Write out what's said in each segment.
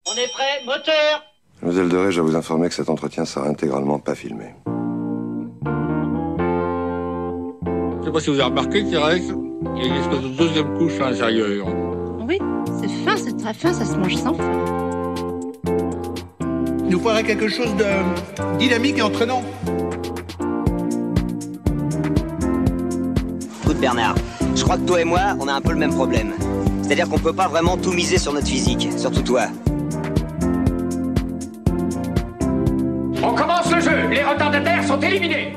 On est prêt, moteur! Mademoiselle Deray, je dois vous informer que cet entretien sera intégralement pas filmé. Je sais pas si vous avez remarqué, Thérèse, il y a une espèce de deuxième couche à l'intérieur. Oui, c'est fin, c'est très fin, ça se mange sans fin. Il nous faudrait quelque chose de dynamique et entraînant. Écoute Bernard, je crois que toi et moi, on a un peu le même problème. C'est-à-dire qu'on peut pas vraiment tout miser sur notre physique, surtout toi. On commence le jeu, les retardataires sont éliminés.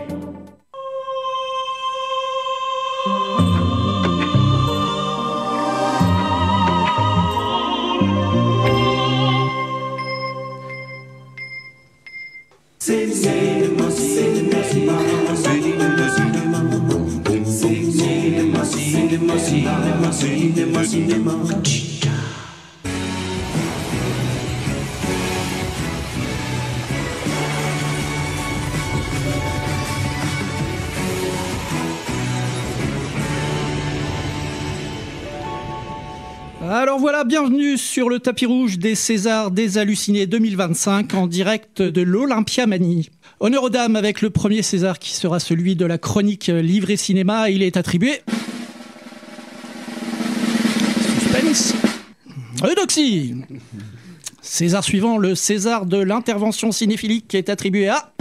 Alors voilà, bienvenue sur le tapis rouge des Césars des Hallucinés 2025 en direct de l'Olympia Manie. Honneur aux dames avec le premier César qui sera celui de la chronique livre et cinéma. Il est attribué... Suspense. Eudoxie. César suivant, le César de l'intervention cinéphilique qui est attribué à...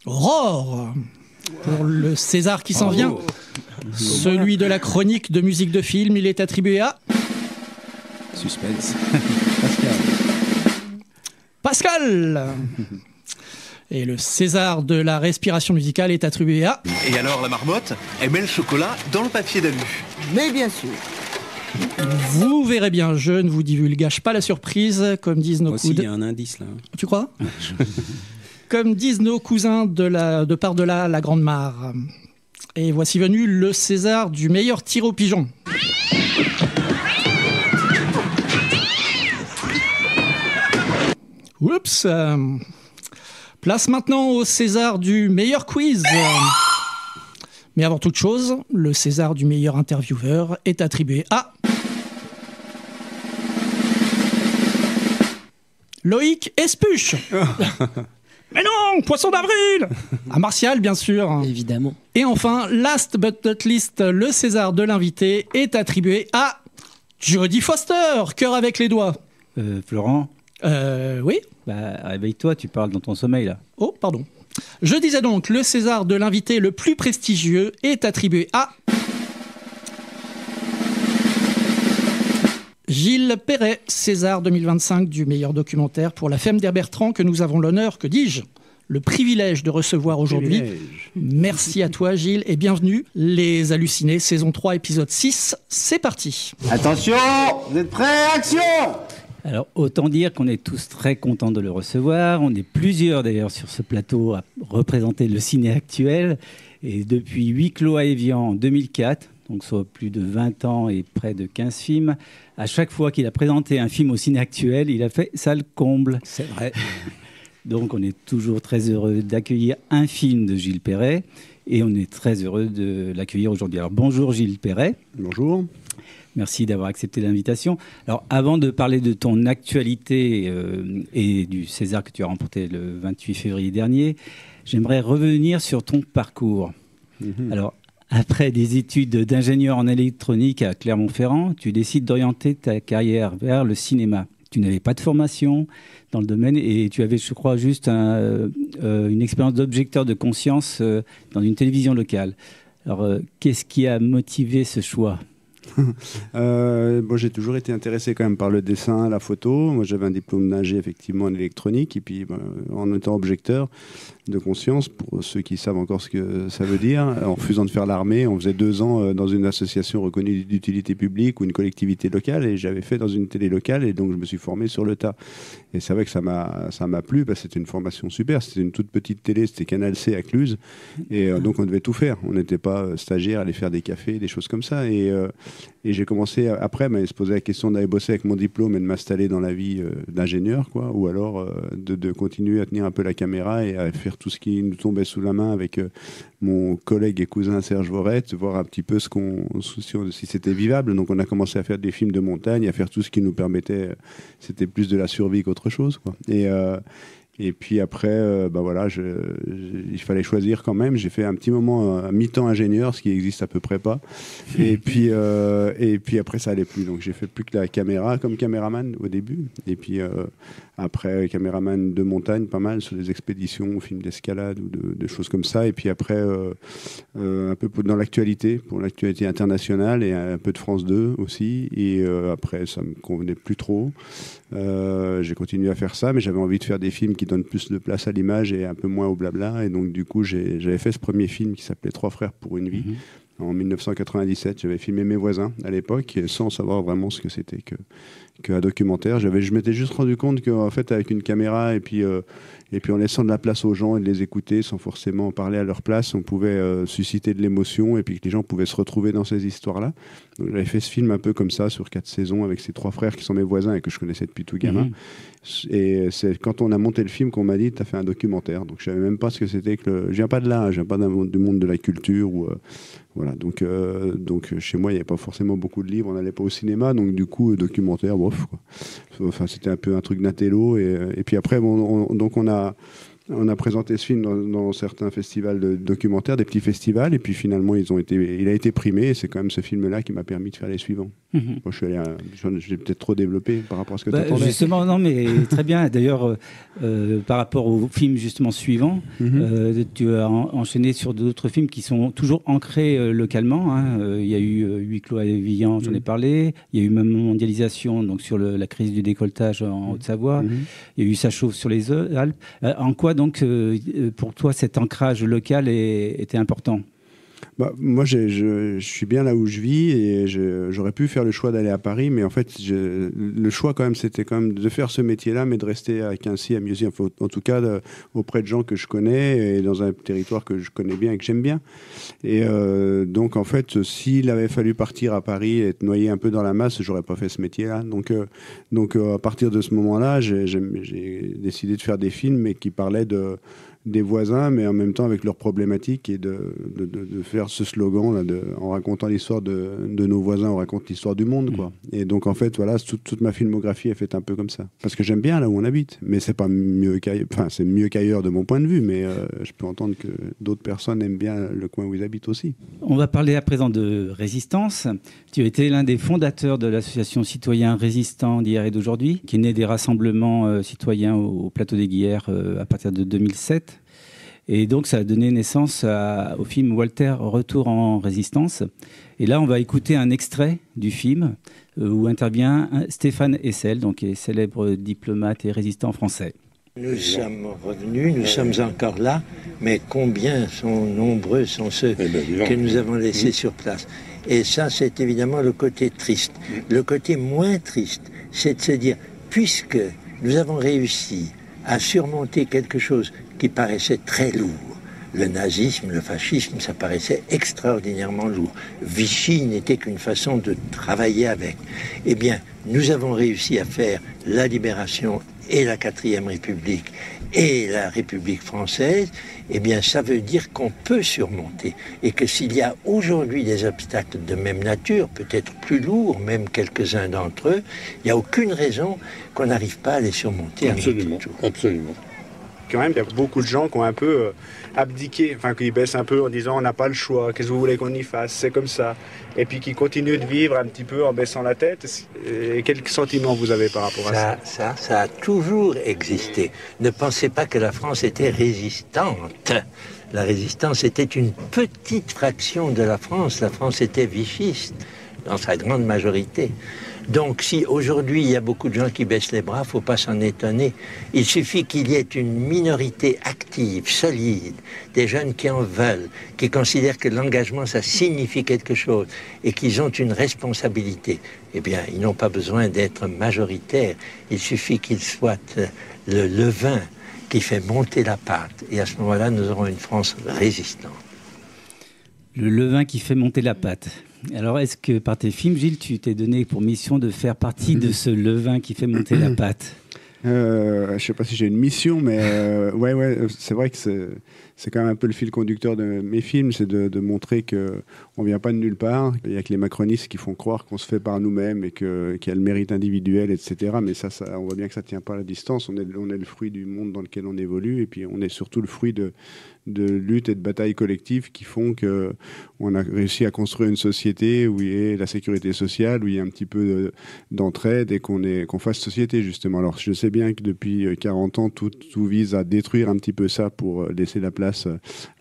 Aurore. Pour le César qui s'en vient. Celui de la chronique de musique de film, il est attribué à... Suspense. Pascal. Et le César de la respiration musicale est attribué à... Et alors la marmotte, elle met le chocolat dans le papier d'alu. Mais bien sûr. Vous verrez bien, je ne vous divulgage pas la surprise, comme disent nos cousins. Il y a un indice là. Tu crois? Comme disent nos cousins de par-delà la Grande Mare. Et voici venu le César du meilleur tir au pigeon. Oups. Place maintenant au César du meilleur quiz. Mais avant toute chose, le César du meilleur intervieweur est attribué à... Loïc Espuche. Mais non, poisson d'avril. À Martial, bien sûr. Évidemment. Et enfin, last but not least, le César de l'invité est attribué à Jodie Foster, cœur avec les doigts. Florent. Oui. Bah, réveille-toi, tu parles dans ton sommeil là. Oh, pardon. Je disais donc, le César de l'invité le plus prestigieux est attribué à... Gilles Perret, César 2025 du meilleur documentaire pour La Femme d'Herbertrand que nous avons l'honneur, que dis-je, le privilège de recevoir aujourd'hui. Merci à toi Gilles et bienvenue. Les Hallucinés, saison 3, épisode 6, c'est parti. Attention, vous êtes prêts, action! Alors autant dire qu'on est tous très contents de le recevoir. On est plusieurs d'ailleurs sur ce plateau à représenter le ciné actuel. Et depuis Huis clos à Évian en 2004, donc soit plus de 20 ans et près de 15 films, à chaque fois qu'il a présenté un film au ciné actuel, il a fait salle comble. C'est vrai. Donc on est toujours très heureux d'accueillir un film de Gilles Perret et on est très heureux de l'accueillir aujourd'hui. Alors bonjour Gilles Perret. Bonjour. Merci d'avoir accepté l'invitation. Alors avant de parler de ton actualité et du César que tu as remporté le 28 février dernier, j'aimerais revenir sur ton parcours. Alors après des études d'ingénieur en électronique à Clermont-Ferrand, tu décides d'orienter ta carrière vers le cinéma. Tu n'avais pas de formation dans le domaine et tu avais, je crois, juste une expérience d'objecteur de conscience dans une télévision locale. Alors, qu'est-ce qui a motivé ce choix ? Bon, j'ai toujours été intéressé quand même par le dessin, la photo. Moi, j'avais un diplôme d'ingé effectivement en électronique et puis en étant objecteur de conscience, pour ceux qui savent encore ce que ça veut dire, en refusant de faire l'armée, on faisait 2 ans dans une association reconnue d'utilité publique ou une collectivité locale et j'avais fait dans une télé locale et donc je me suis formé sur le tas. Et c'est vrai que ça m'a plu parce que c'était une formation super. C'était une toute petite télé, c'était Canal C à Cluse et donc on devait tout faire. On n'était pas stagiaire, aller faire des cafés, des choses comme ça et Et j'ai commencé, après, se poser la question d'aller bosser avec mon diplôme et de m'installer dans la vie d'ingénieur, quoi, ou alors de continuer à tenir un peu la caméra et à faire tout ce qui nous tombait sous la main avec mon collègue et cousin Serge Vorette, voir un petit peu si c'était vivable. Donc on a commencé à faire des films de montagne, à faire tout ce qui nous permettait, c'était plus de la survie qu'autre chose, quoi. Et puis après, il fallait choisir quand même. J'ai fait un petit moment à mi-temps ingénieur, ce qui existe à peu près pas. Et puis après, ça allait plus. Donc j'ai fait plus que la caméra comme caméraman au début. Et puis après, caméraman de montagne, pas mal sur des expéditions, films d'escalade ou de choses comme ça. Et puis après, un peu dans l'actualité, pour l'actualité internationale et un peu de France 2 aussi. Et après, ça me convenait plus trop. J'ai continué à faire ça, mais j'avais envie de faire des films qui donnent plus de place à l'image et un peu moins au blabla. Et donc, du coup, j'avais fait ce premier film qui s'appelait 3 frères pour une vie. En 1997, j'avais filmé Mes voisins à l'époque, sans savoir vraiment ce que c'était qu'un documentaire. Je m'étais juste rendu compte qu'en fait, avec une caméra et puis en laissant de la place aux gens et de les écouter sans forcément parler à leur place, on pouvait susciter de l'émotion et puis que les gens pouvaient se retrouver dans ces histoires-là. Donc j'avais fait ce film un peu comme ça, sur 4 saisons, avec ces 3 frères qui sont mes voisins et que je connaissais depuis tout gamin. Et c'est quand on a monté le film qu'on m'a dit « t'as fait un documentaire ». Donc je ne savais même pas ce que c'était que Je viens pas de là, je viens pas du monde de la culture. Voilà. Donc chez moi, il n'y avait pas forcément beaucoup de livres, on n'allait pas au cinéma, donc du coup, documentaire, bof, quoi. Enfin, c'était un peu un truc d'intello. Et puis après, on a présenté ce film dans certains festivals de documentaires, des petits festivals, et puis finalement, il a été primé, et c'est quand même ce film-là qui m'a permis de faire les suivants. Moi, j'ai peut-être trop développé par rapport à ce que tu attendais. Justement, non, mais très bien. D'ailleurs, par rapport au film justement suivant, tu as enchaîné sur d'autres films qui sont toujours ancrés localement. Il y a eu Huis clos à Vigan, j'en ai parlé. Il y a eu même Mondialisation, donc sur la crise du décolletage en Haute-Savoie. Il y a eu Ça chauffe sur les Alpes. En quoi donc, pour toi, cet ancrage local était important ? Moi, je suis bien là où je vis et j'aurais pu faire le choix d'aller à Paris, mais en fait, le choix quand même, c'était quand même de faire ce métier-là, mais de rester à Quincy, à Mieuxy, enfin, en tout cas auprès de gens que je connais et dans un territoire que je connais bien et que j'aime bien. Et donc, en fait, s'il avait fallu partir à Paris et être noyé un peu dans la masse, j'aurais pas fait ce métier-là. Donc, à partir de ce moment-là, j'ai décidé de faire des films, mais qui parlaient des voisins, mais en même temps avec leurs problématiques et de faire ce slogan là, en racontant l'histoire de nos voisins, on raconte l'histoire du monde, quoi. Et donc en fait, voilà, toute ma filmographie est faite un peu comme ça, parce que j'aime bien là où on habite, mais c'est pas mieux qu'ailleurs, enfin c'est mieux qu'ailleurs de mon point de vue, mais je peux entendre que d'autres personnes aiment bien le coin où ils habitent aussi. On va parler à présent de résistance. Tu as été l'un des fondateurs de l'association Citoyens Résistants d'hier et d'aujourd'hui, qui est née des rassemblements citoyens au plateau des Guillères à partir de 2007. Et donc, ça a donné naissance au film Walter, Retour en résistance. Et là, on va écouter un extrait du film où intervient Stéphane Hessel, donc qui est célèbre diplomate et résistant français. Nous sommes revenus, nous sommes encore là, mais combien sont nombreux sont ceux que nous avons laissés sur place. Et ça, c'est évidemment le côté triste. Le côté moins triste, c'est de se dire, puisque nous avons réussi à surmonter quelque chose qui paraissait très lourd. Le nazisme, le fascisme, ça paraissait extraordinairement lourd. Vichy n'était qu'une façon de travailler avec. Eh bien, nous avons réussi à faire la libération et la 4e République et la République française. Eh bien, ça veut dire qu'on peut surmonter. Et que s'il y a aujourd'hui des obstacles de même nature, peut-être plus lourds, même quelques-uns d'entre eux, il n'y a aucune raison qu'on n'arrive pas à les surmonter. Absolument, absolument. Quand même, il y a beaucoup de gens qui ont un peu abdiqué, enfin qui baissent un peu en disant on n'a pas le choix, qu'est-ce que vous voulez qu'on y fasse, c'est comme ça. Et puis qui continuent de vivre un petit peu en baissant la tête. Et quel sentiment vous avez par rapport à ça ? Ça a toujours existé. Ne pensez pas que la France était résistante. La résistance était une petite fraction de la France. La France était vichiste dans sa grande majorité. Donc si aujourd'hui il y a beaucoup de gens qui baissent les bras, il ne faut pas s'en étonner. Il suffit qu'il y ait une minorité active, solide, des jeunes qui en veulent, qui considèrent que l'engagement ça signifie quelque chose et qu'ils ont une responsabilité. Eh bien, ils n'ont pas besoin d'être majoritaires. Il suffit qu'ils soient le levain qui fait monter la pâte. Et à ce moment-là, nous aurons une France résistante. Le levain qui fait monter la pâte. Alors, est-ce que par tes films, Gilles, tu t'es donné pour mission de faire partie de ce levain qui fait monter la pâte? Je sais pas si j'ai une mission, mais ouais, c'est vrai que c'est quand même un peu le fil conducteur de mes films, c'est de montrer qu'on vient pas de nulle part. Il y a que les macronistes qui font croire qu'on se fait par nous-mêmes et qu'il y a le mérite individuel, etc. Mais ça, on voit bien que ça tient pas à la distance. On est le fruit du monde dans lequel on évolue, et puis on est surtout le fruit de luttes et de batailles collectives qui font qu'on a réussi à construire une société où il y a la sécurité sociale, où il y a un petit peu d'entraide et qu'on fasse société, justement. Alors, je sais bien que depuis 40 ans, tout vise à détruire un petit peu ça pour laisser la place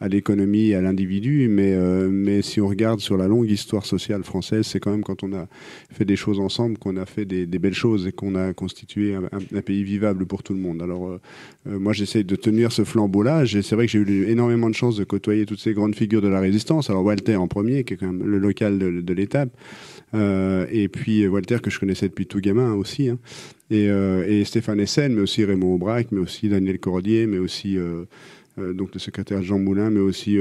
à l'économie et à l'individu, mais si on regarde sur la longue histoire sociale française, c'est quand même quand on a fait des choses ensemble qu'on a fait des belles choses et qu'on a constitué un pays vivable pour tout le monde. Alors, moi, j'essaie de tenir ce flambeau-là. C'est vrai que j'ai eu énormément de chance de côtoyer toutes ces grandes figures de la résistance. Alors Walter en premier, qui est quand même le local de l'étape, et puis Walter que je connaissais depuis tout gamin aussi, hein. Et Stéphane Essen, mais aussi Raymond Aubrac, mais aussi Daniel Cordier, mais aussi donc le secrétaire Jean Moulin, mais aussi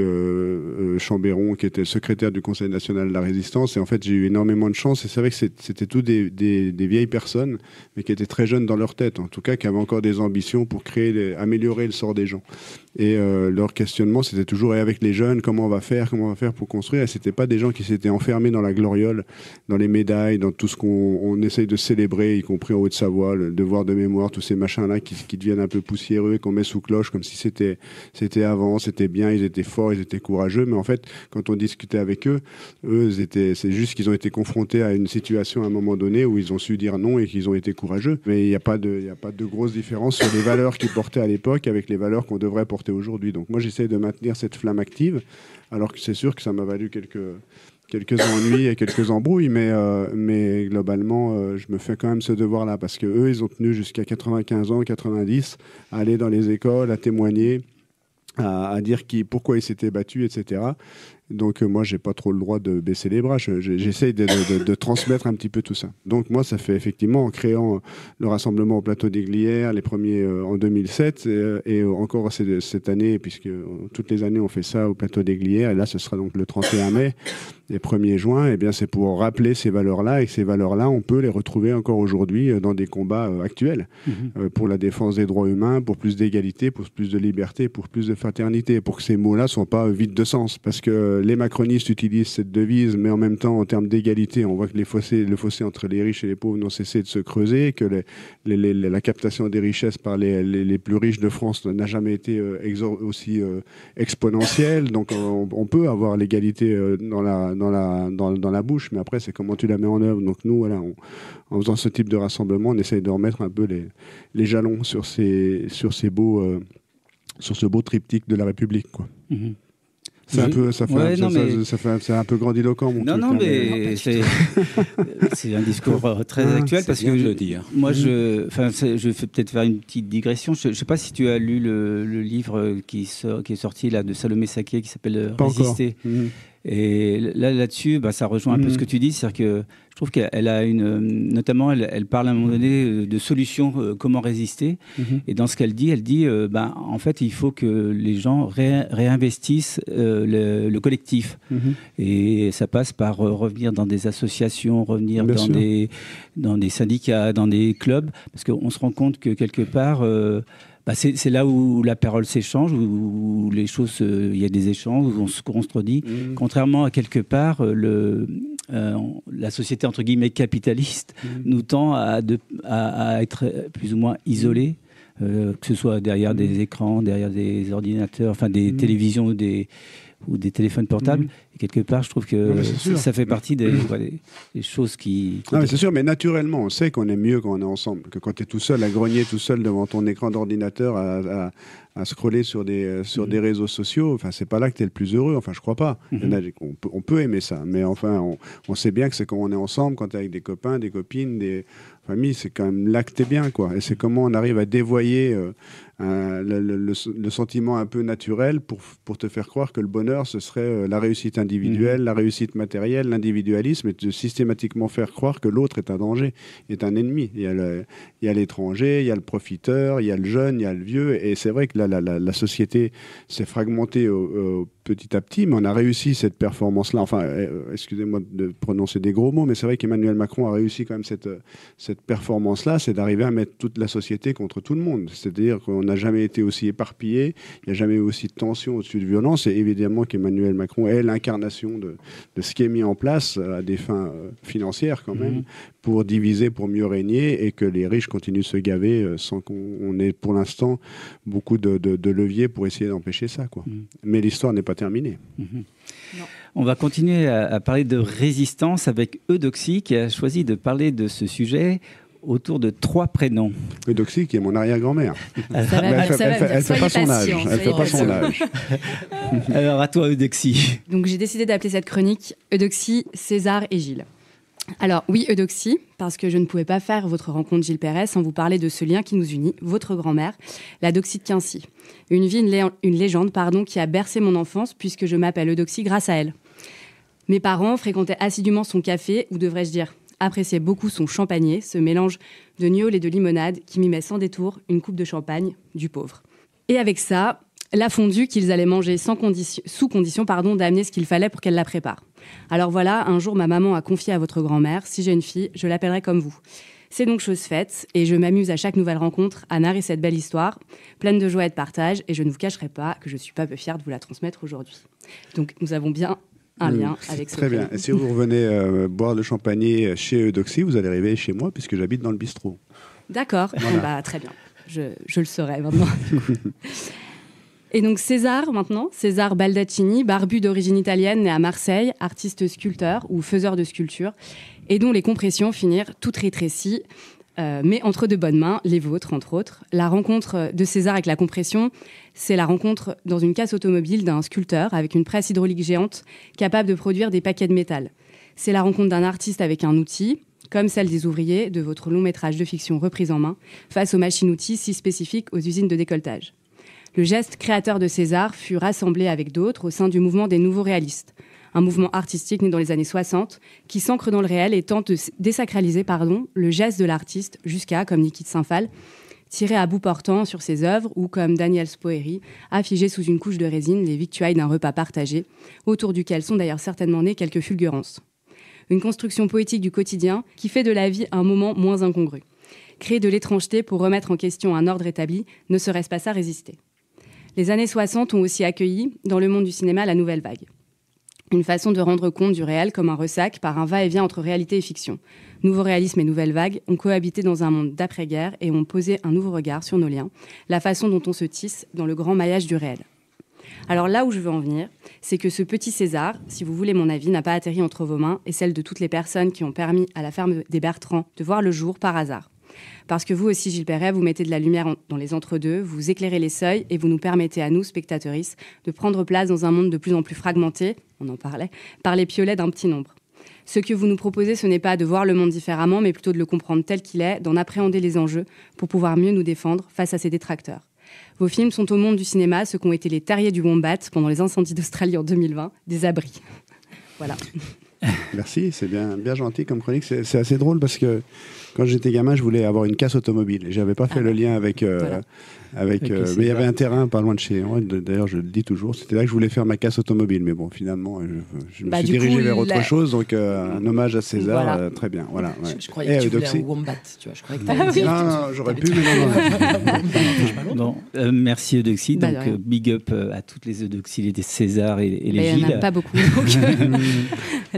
Chambéron, qui était le secrétaire du Conseil national de la résistance. Et en fait, j'ai eu énormément de chance. Et c'est vrai que c'était tous des vieilles personnes, mais qui étaient très jeunes dans leur tête, en tout cas, qui avaient encore des ambitions pour améliorer le sort des gens. Et leur questionnement, c'était toujours, et avec les jeunes, comment on va faire pour construire? Et c'était pas des gens qui s'étaient enfermés dans la gloriole, dans les médailles, dans tout ce qu'on essaye de célébrer, y compris en Haute-Savoie, le devoir de mémoire, tous ces machins-là qui deviennent un peu poussiéreux et qu'on met sous cloche comme si c'était avant, c'était bien, ils étaient forts, ils étaient courageux. Mais en fait, quand on discutait avec eux, c'est juste qu'ils ont été confrontés à une situation à un moment donné où ils ont su dire non et qu'ils ont été courageux. Mais il n'y a pas de grosse différence sur les valeurs qu'ils portaient à l'époque avec les valeurs qu'on devrait porter aujourd'hui. Donc moi, j'essaie de maintenir cette flamme active, alors que c'est sûr que ça m'a valu quelques ennuis et quelques embrouilles, mais globalement, je me fais quand même ce devoir-là, parce qu'eux, ils ont tenu jusqu'à 95 ans, 90, à aller dans les écoles, à témoigner, à dire pourquoi ils s'étaient battus, etc. Donc moi, j'ai pas trop le droit de baisser les bras. J'essaye de transmettre un petit peu tout ça. Donc moi, ça fait effectivement, en créant le rassemblement au plateau des Glières, les premiers en 2007, et encore cette année, puisque toutes les années on fait ça au plateau des Glières, et là ce sera donc le 31 mai et 1er juin, et bien c'est pour rappeler ces valeurs-là, et que ces valeurs-là, on peut les retrouver encore aujourd'hui dans des combats actuels, pour la défense des droits humains, pour plus d'égalité, pour plus de liberté, pour plus de fraternité, pour que ces mots-là ne soient pas vides de sens, parce que les macronistes utilisent cette devise, mais en même temps, en termes d'égalité, on voit que le fossé entre les riches et les pauvres n'ont cessé de se creuser, que la captation des richesses par les plus riches de France n'a jamais été aussi exponentielle. Donc on peut avoir l'égalité dans la bouche, mais après, c'est comment tu la mets en œuvre. Donc nous, voilà, en faisant ce type de rassemblement, on essaye de remettre un peu les jalons sur ce beau triptyque de la République, quoi. C'est un peu grandiloquent, mon truc. Non, mais c'est un discours très actuel, parce que je dire. Moi, je vais peut-être faire une petite digression. Je ne sais pas si tu as lu le livre qui est sorti là, de Salomé Saké, qui s'appelle Résister. Et là-dessus, ça rejoint un peu ce que tu dis, c'est-à-dire que je trouve qu'elle a notamment, elle parle à un moment donné de solutions, comment résister. Et dans ce qu'elle dit, en fait, il faut que les gens réinvestissent le collectif. Et ça passe par revenir dans des associations, revenir dans des syndicats, dans des clubs, parce qu'on se rend compte que quelque part, c'est là où la parole s'échange, où les choses, il y a des échanges, où on se contredit. Contrairement à quelque part, la société entre guillemets capitaliste nous tend à être plus ou moins isolés, que ce soit derrière des écrans, derrière des ordinateurs, enfin des télévisions ou des téléphones portables. Et quelque part, je trouve que ça fait partie des choses qui... Non, mais c'est sûr, mais naturellement, on sait qu'on est mieux quand on est ensemble, que quand tu es tout seul à grogner, tout seul devant ton écran d'ordinateur, à scroller sur des réseaux sociaux, enfin, c'est pas là que tu es le plus heureux, enfin, je crois pas. On peut aimer ça, mais enfin, on sait bien que c'est quand on est ensemble, quand tu es avec des copains, des copines, des familles, c'est quand même là que tu es bien, quoi. Et c'est comment on arrive à dévoyer le sentiment un peu naturel pour te faire croire que le bonheur, ce serait la réussite individuelle, la réussite matérielle, l'individualisme, et de systématiquement faire croire que l'autre est un danger, est un ennemi. Il y a l'étranger, il y a le profiteur, il y a le jeune, il y a le vieux, et c'est vrai que la société s'est fragmentée petit à petit, mais on a réussi cette performance-là. Enfin, excusez-moi de prononcer des gros mots, mais c'est vrai qu'Emmanuel Macron a réussi quand même cette performance-là, c'est d'arriver à mettre toute la société contre tout le monde. C'est-à-dire qu'on n'a jamais été aussi éparpillé, il n'y a jamais eu aussi de tension au-dessus de violence, et évidemment qu'Emmanuel Macron est l'incarnation de ce qui est mis en place à des fins financières quand même, pour diviser, pour mieux régner, et que les riches continuent de se gaver sans qu'on ait pour l'instant beaucoup de leviers pour essayer d'empêcher ça, quoi. Mais l'histoire n'est pas terminée. On va continuer à parler de résistance avec Eudoxie qui a choisi de parler de ce sujet autour de 3 prénoms. Eudoxie qui est mon arrière-grand-mère. Elle fait pas son âge. Elle fait pas son âge. Alors à toi Eudoxie. Donc j'ai décidé d'appeler cette chronique Eudoxie, César et Gilles. Alors oui, Eudoxie, parce que je ne pouvais pas faire votre rencontre Gilles Perret sans vous parler de ce lien qui nous unit, votre grand-mère, la Doxie de Quincy. Une légende qui a bercé mon enfance puisque je m'appelle Eudoxie grâce à elle. Mes parents fréquentaient assidûment son café, ou devrais-je dire, appréciaient beaucoup son champagner, ce mélange de gnôle et de limonade qui mimait sans détour une coupe de champagne du pauvre. Et avec ça, la fondue qu'ils allaient manger sous condition d'amener ce qu'il fallait pour qu'elle la prépare. Alors voilà, un jour, ma maman a confié à votre grand-mère, si j'ai une fille, je l'appellerai comme vous. C'est donc chose faite, et je m'amuse à chaque nouvelle rencontre à narrer cette belle histoire, pleine de joie et de partage, et je ne vous cacherai pas que je suis pas peu fière de vous la transmettre aujourd'hui. Donc nous avons bien un lien avec ce Très bien. Et si vous revenez boire le champagner chez Eudoxie, vous allez arriver chez moi, puisque j'habite dans le bistrot. D'accord, voilà. Très bien. Je le saurai maintenant. Et donc César Baldaccini, barbu d'origine italienne, né à Marseille, artiste sculpteur ou faiseur de sculptures, et dont les compressions finirent toutes rétrécies, mais entre de bonnes mains, les vôtres entre autres. La rencontre de César avec la compression, c'est la rencontre dans une casse automobile d'un sculpteur avec une presse hydraulique géante capable de produire des paquets de métal. C'est la rencontre d'un artiste avec un outil, comme celle des ouvriers de votre long métrage de fiction reprise en main, face aux machines-outils si spécifiques aux usines de décolletage. Le geste créateur de César fut rassemblé avec d'autres au sein du mouvement des Nouveaux Réalistes, un mouvement artistique né dans les années 60 qui s'ancre dans le réel et tente de désacraliser le geste de l'artiste jusqu'à, comme Nikita Saint-Phal, tirer à bout portant sur ses œuvres ou comme Daniel Spoeri, affiger sous une couche de résine les victuailles d'un repas partagé, autour duquel sont d'ailleurs certainement nées quelques fulgurances. Une construction poétique du quotidien qui fait de la vie un moment moins incongru. Créer de l'étrangeté pour remettre en question un ordre établi, ne serait-ce pas ça résister ? Les années 60 ont aussi accueilli, dans le monde du cinéma, la nouvelle vague. Une façon de rendre compte du réel comme un ressac par un va-et-vient entre réalité et fiction. Nouveau réalisme et nouvelle vague ont cohabité dans un monde d'après-guerre et ont posé un nouveau regard sur nos liens, la façon dont on se tisse dans le grand maillage du réel. Alors là où je veux en venir, c'est que ce petit César, si vous voulez mon avis, n'a pas atterri entre vos mains et celles de toutes les personnes qui ont permis à la ferme des Bertrands de voir le jour par hasard. Parce que vous aussi, Gilles Perret, vous mettez de la lumière dans les entre-deux, vous éclairez les seuils et vous nous permettez à nous, spectatrices, de prendre place dans un monde de plus en plus fragmenté, on en parlait, par les piolets d'un petit nombre. Ce que vous nous proposez, ce n'est pas de voir le monde différemment, mais plutôt de le comprendre tel qu'il est, d'en appréhender les enjeux pour pouvoir mieux nous défendre face à ses détracteurs. Vos films sont au monde du cinéma ce qu'ont été les terriers du Wombat pendant les incendies d'Australie en 2020, des abris. Voilà. Merci, c'est bien gentil comme chronique. C'est assez drôle parce que quand j'étais gamin, je voulais avoir une casse automobile. Et j'avais pas fait le lien avec... mais il y avait un terrain pas loin de chez moi. D'ailleurs, je le dis toujours. C'était là que je voulais faire ma casse automobile. Mais bon, finalement, je me suis dirigé vers autre chose. Donc, un hommage à César. Voilà. Très bien. Voilà, ouais. Je croyais que tu voulais un Wombat. Tu vois, je croyais que t'allais dire. Non, j'aurais pu, mais non. Bon, merci Eudoxie. Donc, big up à toutes les Eudoxies, les César et les Gilles. Il n'y en a pas beaucoup.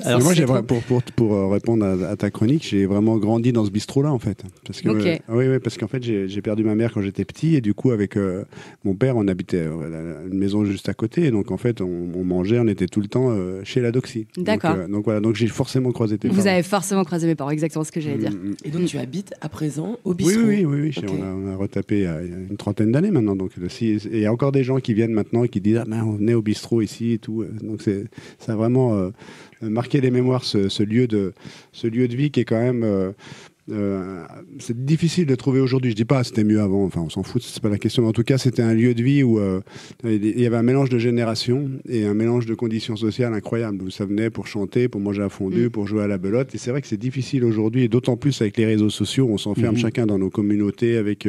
Alors moi, pour répondre à ta chronique, j'ai vraiment grandi dans ce bistrot-là, en fait. Parce que, oui, parce qu'en fait, j'ai perdu ma mère quand j'étais petit. Et du coup, avec mon père, on habitait à une maison juste à côté. Et donc, en fait, on mangeait, on était tout le temps chez la Doxie. D'accord. Donc, voilà, donc j'ai forcément croisé tes parents. Vous avez forcément croisé mes parents, exactement ce que j'allais dire. Et donc, tu habites à présent au bistrot. Oui. Okay. On a retapé il y a une trentaine d'années maintenant. Donc, il y a encore des gens qui viennent maintenant et qui disent on venait au bistrot ici et tout. Donc, ça a vraiment marqué les mémoires, ce lieu de vie qui est quand même... c'est difficile de trouver aujourd'hui. Je dis pas c'était mieux avant, enfin on s'en fout, c'est pas la question, mais en tout cas c'était un lieu de vie où il y avait un mélange de générations et un mélange de conditions sociales incroyables, où ça venait pour chanter, pour manger à fondue, pour jouer à la belote. Et c'est vrai que c'est difficile aujourd'hui, et d'autant plus avec les réseaux sociaux, on s'enferme chacun dans nos communautés avec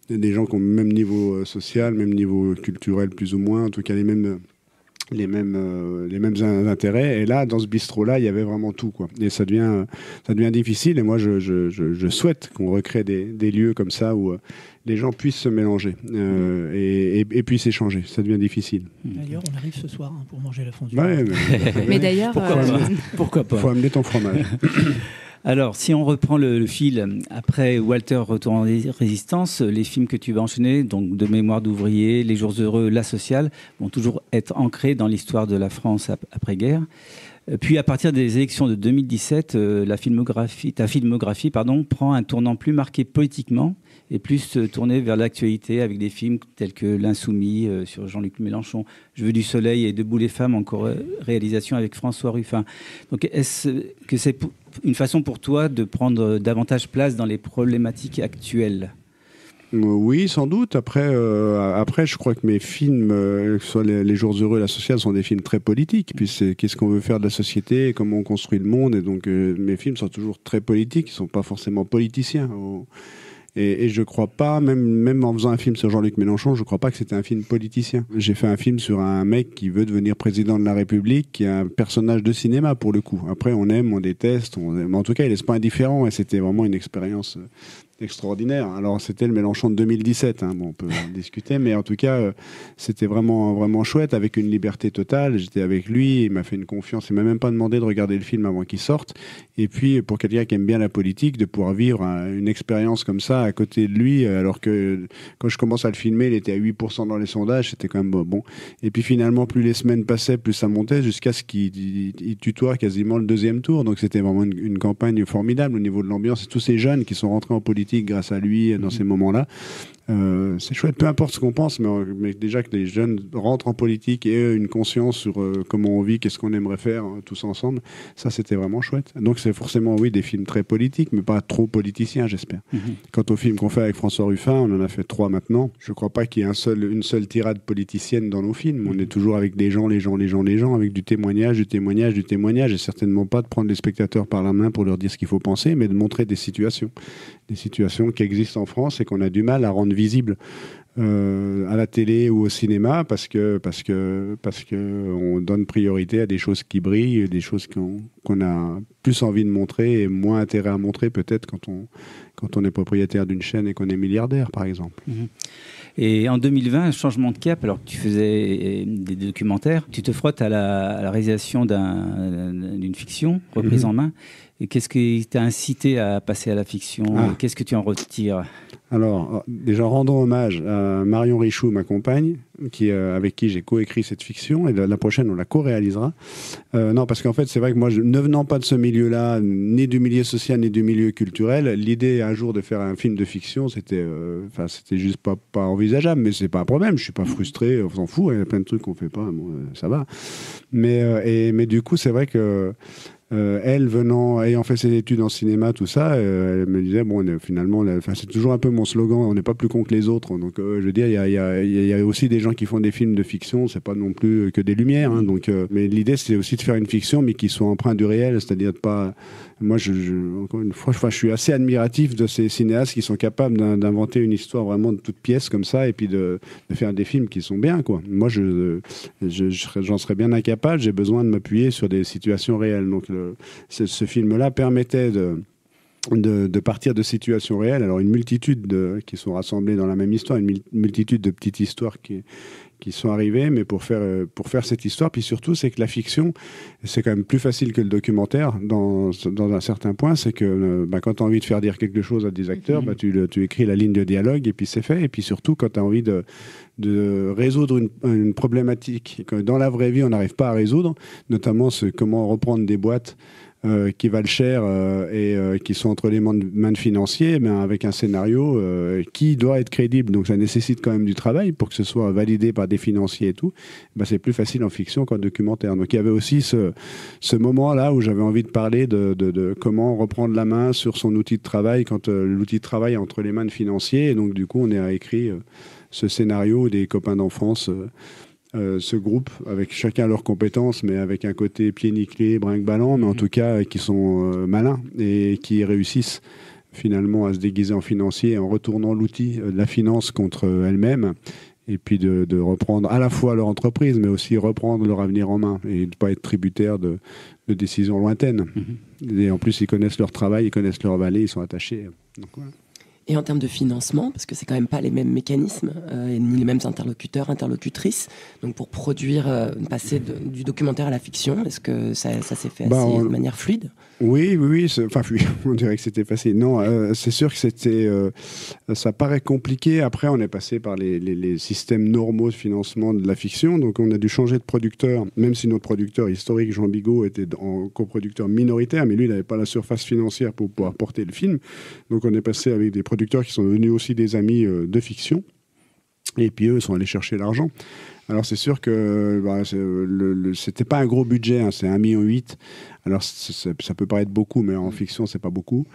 des gens qui ont le même niveau social, même niveau culturel plus ou moins, en tout cas les mêmes les mêmes intérêts. Et là, dans ce bistrot-là, il y avait vraiment tout, quoi. Et ça devient difficile. Et moi, je souhaite qu'on recrée des lieux comme ça où les gens puissent se mélanger et puissent échanger. Ça devient difficile. D'ailleurs, on arrive ce soir pour manger la fondue. Ouais, mais d'ailleurs... Pourquoi pas. Il faut amener ton fromage. Alors, si on reprend le fil, après Walter Retour en résistance, les films que tu vas enchaîner, donc De mémoire d'ouvrier, Les jours heureux, La sociale, vont toujours être ancrés dans l'histoire de la France après-guerre. Puis, à partir des élections de 2017, ta filmographie prend un tournant plus marqué politiquement et plus tourné vers l'actualité avec des films tels que L'Insoumis sur Jean-Luc Mélenchon, Je veux du soleil et Debout les femmes en réalisation avec François Ruffin. Donc, est-ce que c'est une façon pour toi de prendre davantage place dans les problématiques actuelles ? Oui, sans doute. Après, je crois que mes films, que ce soit les Jours heureux, La sociale, sont des films très politiques. Puis c'est qu'est-ce qu'on veut faire de la société, comment on construit le monde. Et donc, mes films sont toujours très politiques. Ils ne sont pas forcément politiciens. Et je crois pas, même en faisant un film sur Jean-Luc Mélenchon, je crois pas que c'était un film politicien. J'ai fait un film sur un mec qui veut devenir président de la République, qui est un personnage de cinéma pour le coup. Après, on aime, on déteste, mais en tout cas, il laisse pas indifférent. Et c'était vraiment une expérience extraordinaire. Alors, c'était le Mélenchon de 2017. Bon, on peut en discuter, mais en tout cas, c'était vraiment, vraiment chouette, avec une liberté totale. J'étais avec lui, il m'a fait une confiance. Il m'a même pas demandé de regarder le film avant qu'il sorte. Et puis, pour quelqu'un qui aime bien la politique, de pouvoir vivre une expérience comme ça à côté de lui, alors que quand je commence à le filmer, il était à 8% dans les sondages, c'était quand même bon. Et puis finalement, plus les semaines passaient, plus ça montait, jusqu'à ce qu'il tutoie quasiment le deuxième tour. Donc c'était vraiment une campagne formidable au niveau de l'ambiance. Et tous ces jeunes qui sont rentrés en politique grâce à lui dans ces moments-là, c'est chouette, peu importe ce qu'on pense, mais déjà que les jeunes rentrent en politique et aient une conscience sur comment on vit, qu'est-ce qu'on aimerait faire tous ensemble, ça c'était vraiment chouette. Donc c'est forcément, oui, des films très politiques, mais pas trop politiciens, j'espère. Quant au film qu'on fait avec François Ruffin, on en a fait 3 maintenant. Je crois pas qu'il y ait une seule tirade politicienne dans nos films. On est toujours avec des gens, avec du témoignage, et certainement pas de prendre les spectateurs par la main pour leur dire ce qu'il faut penser, mais de montrer des situations qui existent en France et qu'on a du mal à rendre visibles à la télé ou au cinéma parce que on donne priorité à des choses qui brillent, des choses qu'on a plus envie de montrer et moins intérêt à montrer peut-être quand on est propriétaire d'une chaîne et qu'on est milliardaire, par exemple. Et en 2020, un changement de cap, alors que tu faisais des documentaires, tu te frottes à la réalisation d'une fiction reprise en main. Et qu'est-ce qui t'a incité à passer à la fiction ? Qu'est-ce que tu en retires ? Alors, déjà, rendons hommage à Marion Richoux, ma compagne, avec qui j'ai coécrit cette fiction, et la prochaine, on la co-réalisera. Non, parce qu'en fait, c'est vrai que moi, ne venant pas de ce milieu-là, ni du milieu social, ni du milieu culturel, l'idée un jour de faire un film de fiction, c'était juste pas envisageable, mais c'est pas un problème, je suis pas frustré, on s'en fout, il y a plein de trucs qu'on fait pas, ça va. Mais du coup, c'est vrai que elle ayant fait ses études en cinéma, tout ça, elle me disait finalement, c'est toujours un peu mon slogan, on n'est pas plus con que les autres. Donc je veux dire, il y a aussi des gens qui font des films de fiction, c'est pas non plus que des lumières. Mais l'idée c'est aussi de faire une fiction, mais qui soit empreinte du réel, c'est-à-dire de pas. Moi, encore une fois, je suis assez admiratif de ces cinéastes qui sont capables d'inventer une histoire vraiment de toute pièce comme ça, et puis de faire des films qui sont bien, quoi. Moi, j'en serais bien incapable. J'ai besoin de m'appuyer sur des situations réelles. Donc, ce film-là permettait de partir de situations réelles. Alors, une multitude qui sont rassemblées dans la même histoire, une multitude de petites histoires qui sont arrivées, mais pour faire cette histoire. Puis surtout, c'est que la fiction, c'est quand même plus facile que le documentaire dans un certain point. C'est que quand tu as envie de faire dire quelque chose à des acteurs, tu écris la ligne de dialogue et puis c'est fait. Et puis surtout, quand tu as envie de résoudre une problématique que dans la vraie vie, on n'arrive pas à résoudre, notamment comment reprendre des boîtes qui valent cher et qui sont entre les mains de financiers, mais avec un scénario qui doit être crédible. Donc ça nécessite quand même du travail pour que ce soit validé par des financiers et tout. C'est plus facile en fiction qu'en documentaire. Donc il y avait aussi ce moment-là où j'avais envie de parler de comment reprendre la main sur son outil de travail quand l'outil de travail est entre les mains de financiers. Et donc du coup, on a écrit ce scénario des copains d'enfance, ce groupe, avec chacun leurs compétences, mais avec un côté pied nickelé, brinque-ballant, mais en tout cas qui sont malins et qui réussissent finalement à se déguiser en financier en retournant l'outil de la finance contre elle-même et puis de reprendre à la fois leur entreprise, mais aussi reprendre leur avenir en main et ne pas être tributaire de décisions lointaines. Et en plus, ils connaissent leur travail, ils connaissent leur vallée, ils sont attachés. Donc, voilà. Et en termes de financement, parce que c'est quand même pas les mêmes mécanismes, ni les mêmes interlocuteurs, interlocutrices. Donc pour produire, passer du documentaire à la fiction, est-ce que ça s'est fait de manière fluide ? Oui. Enfin, on dirait que c'était facile. Non, c'est sûr que ça paraît compliqué. Après, on est passé par les systèmes normaux de financement de la fiction. Donc on a dû changer de producteur, même si notre producteur historique, Jean Bigot, était en coproducteur minoritaire, mais lui, il n'avait pas la surface financière pour pouvoir porter le film. Donc on est passé avec des producteurs qui sont devenus aussi des amis de fiction. Et puis eux sont allés chercher l'argent. Alors c'est sûr que c'était pas un gros budget, hein, c'est 1,8 million. Alors ça peut paraître beaucoup, mais en fiction c'est pas beaucoup.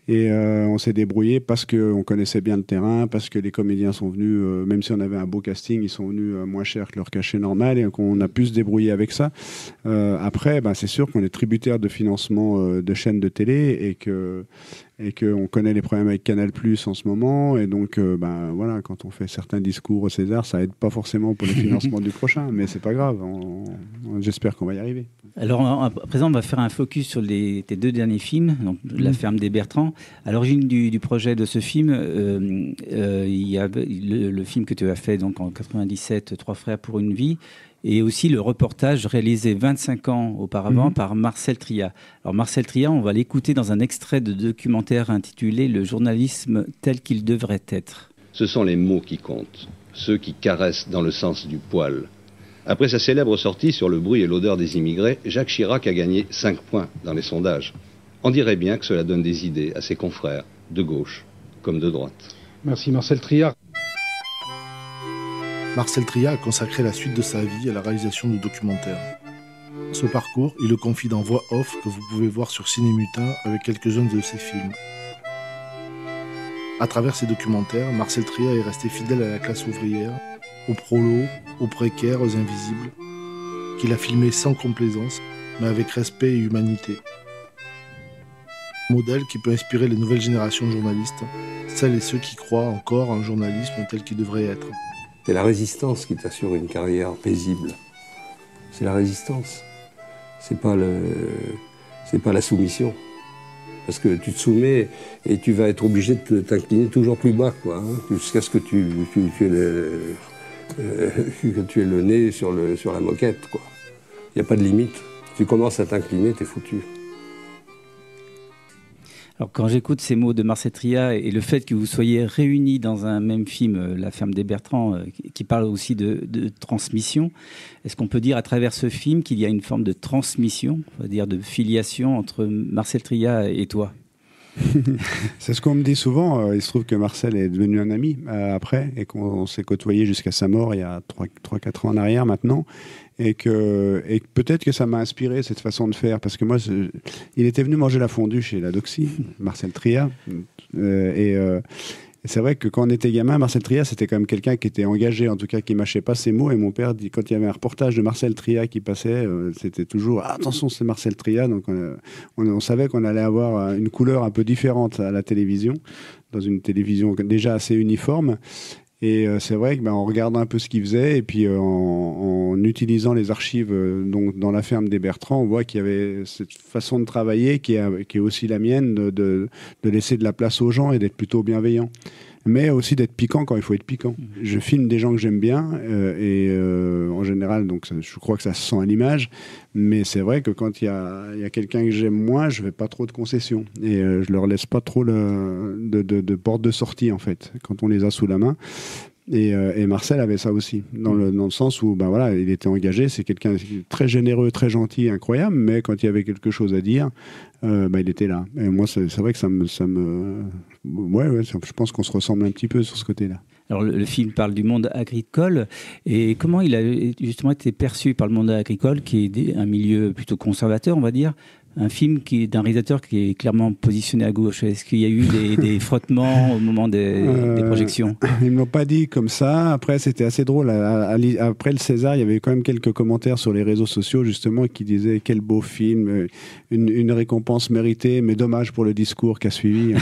Et on s'est débrouillé parce qu'on connaissait bien le terrain, parce que les comédiens sont venus, même si on avait un beau casting, ils sont venus moins cher que leur cachet normal, et qu'on a pu se débrouiller avec ça. Après, c'est sûr qu'on est tributaire de financement de chaînes de télé, et qu'on connaît les problèmes avec Canal+ en ce moment, et donc voilà, quand on fait certains discours au César, ça aide pas forcément pour le financement du prochain, mais c'est pas grave, j'espère qu'on va y arriver. Alors à présent, on va faire un focus sur tes 2 derniers films, donc La ferme des Bertrands. À l'origine du projet de ce film, il y a le film que tu as fait donc en 97, Trois frères pour une vie, et aussi le reportage réalisé 25 ans auparavant par Marcel Tria. Alors Marcel Tria, on va l'écouter dans un extrait de documentaire intitulé « Le journalisme tel qu'il devrait être ». Ce sont les mots qui comptent, ceux qui caressent dans le sens du poil. Après sa célèbre sortie sur le bruit et l'odeur des immigrés, Jacques Chirac a gagné 5 points dans les sondages. On dirait bien que cela donne des idées à ses confrères, de gauche comme de droite. Merci Marcel Tria. Marcel Tria a consacré la suite de sa vie à la réalisation de documentaires. Ce parcours, il le confie dans Voix Off, que vous pouvez voir sur Cinémutin avec quelques-uns de ses films. À travers ces documentaires, Marcel Tria est resté fidèle à la classe ouvrière, aux prolos, aux précaires, aux invisibles, qu'il a filmé sans complaisance, mais avec respect et humanité. Modèle qui peut inspirer les nouvelles générations de journalistes, celles et ceux qui croient encore en un journalisme tel qu'il devrait être. C'est la résistance qui t'assure une carrière paisible. C'est la résistance. C'est pas la soumission. Parce que tu te soumets et tu vas être obligé de t'incliner toujours plus bas, quoi, hein, jusqu'à ce que tu aies le nez sur la moquette, quoi. Il n'y a pas de limite. Si tu commences à t'incliner, t'es foutu. Alors quand j'écoute ces mots de Marcel Tria et le fait que vous soyez réunis dans un même film, La ferme des Bertrands, qui parle aussi de transmission, est-ce qu'on peut dire à travers ce film qu'il y a une forme de transmission, on va dire de filiation entre Marcel Tria et toi? C'est ce qu'on me dit souvent. Il se trouve que Marcel est devenu un ami après, et qu'on s'est côtoyé jusqu'à sa mort il y a 3-4 ans en arrière maintenant, et que peut-être que ça m'a inspiré cette façon de faire, parce que moi il était venu manger la fondue chez la Doxy, Marcel Tria, et c'est vrai que quand on était gamin, Marcel Tria, c'était quand même quelqu'un qui était engagé, en tout cas qui mâchait pas ses mots. Et mon père dit, quand il y avait un reportage de Marcel Tria qui passait, c'était toujours attention, c'est Marcel Tria. Donc on savait qu'on allait avoir une couleur un peu différente à la télévision, dans une télévision déjà assez uniforme. Et c'est vrai que en regardant un peu ce qu'il faisait, et puis en utilisant les archives donc dans La ferme des Bertrands, on voit qu'il y avait cette façon de travailler qui est aussi la mienne, de laisser de la place aux gens et d'être plutôt bienveillant. Mais aussi d'être piquant quand il faut être piquant. Je filme des gens que j'aime bien, en général, donc je crois que ça se sent à l'image, mais c'est vrai que quand il y a quelqu'un que j'aime moins, je fais pas trop de concessions, et je leur laisse pas trop de porte de sortie, en fait, quand on les a sous la main. Et Marcel avait ça aussi, dans le sens où voilà, il était engagé, c'est quelqu'un de très généreux, très gentil, incroyable, mais quand il y avait quelque chose à dire, il était là. Et moi, c'est vrai que je pense qu'on se ressemble un petit peu sur ce côté-là. Alors le film parle du monde agricole, et comment il a justement été perçu par le monde agricole, qui est un milieu plutôt conservateur, on va dire, un film d'un réalisateur qui est clairement positionné à gauche. Est-ce qu'il y a eu des frottements au moment des projections? Ils ne m'ont pas dit comme ça. Après, c'était assez drôle. Après le César, il y avait quand même quelques commentaires sur les réseaux sociaux, justement, qui disaient quel beau film, une récompense méritée, mais dommage pour le discours qui a suivi.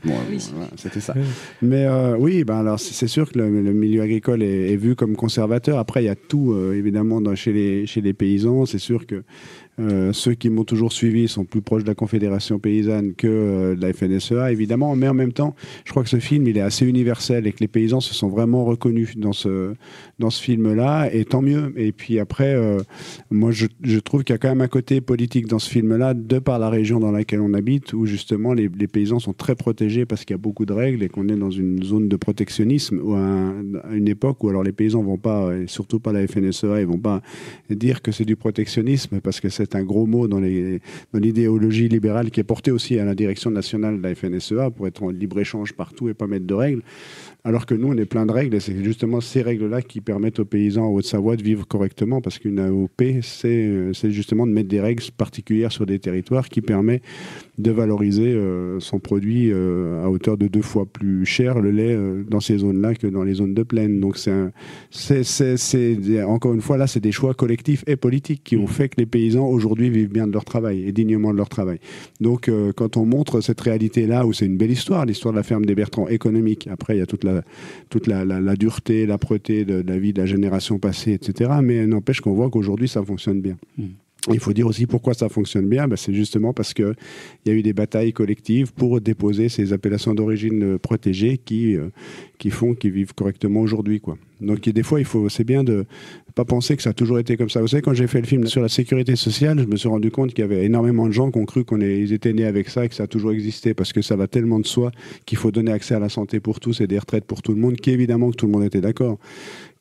Voilà, c'était ça. Mais oui, alors c'est sûr que le milieu agricole est vu comme conservateur. Après, il y a tout, évidemment, chez les paysans. C'est sûr que ceux qui m'ont toujours suivi sont plus proches de la Confédération paysanne que de la FNSEA, évidemment, mais en même temps, je crois que ce film, il est assez universel et que les paysans se sont vraiment reconnus dans ce film-là, et tant mieux. Et puis après, moi, je trouve qu'il y a quand même un côté politique dans ce film-là, de par la région dans laquelle on habite, où justement les paysans sont très protégés parce qu'il y a beaucoup de règles et qu'on est dans une zone de protectionnisme, ou à une époque où alors les paysans vont pas, et surtout pas la FNSEA, ils vont pas dire que c'est du protectionnisme, parce que c'est un gros mot dans l'idéologie libérale qui est portée aussi à la direction nationale de la FNSEA pour être en libre-échange partout et pas mettre de règles. Alors que nous, on est plein de règles, et c'est justement ces règles-là qui permettent aux paysans en Haute-Savoie de vivre correctement, parce qu'une AOP, c'est justement de mettre des règles particulières sur des territoires qui permet de valoriser son produit à hauteur de 2 fois plus cher, le lait, dans ces zones-là que dans les zones de plaine. Donc encore une fois, là, c'est des choix collectifs et politiques qui ont fait que les paysans aujourd'hui vivent bien de leur travail et dignement de leur travail. Donc quand on montre cette réalité-là, où c'est une belle histoire, l'histoire de la ferme des Bertrands économique, après il y a toute la dureté, l'âpreté de la vie de la génération passée, etc. Mais n'empêche qu'on voit qu'aujourd'hui ça fonctionne bien. Il faut dire aussi pourquoi ça fonctionne bien. C'est justement parce qu'il y a eu des batailles collectives pour déposer ces appellations d'origine protégées qui font qu'ils vivent correctement aujourd'hui, quoi. Donc des fois, c'est bien de pas penser que ça a toujours été comme ça. Vous savez, quand j'ai fait le film sur la sécurité sociale, je me suis rendu compte qu'il y avait énormément de gens qui ont cru qu'ils étaient nés avec ça et que ça a toujours existé, parce que ça va tellement de soi qu'il faut donner accès à la santé pour tous et des retraites pour tout le monde, qu'évidemment que tout le monde était d'accord.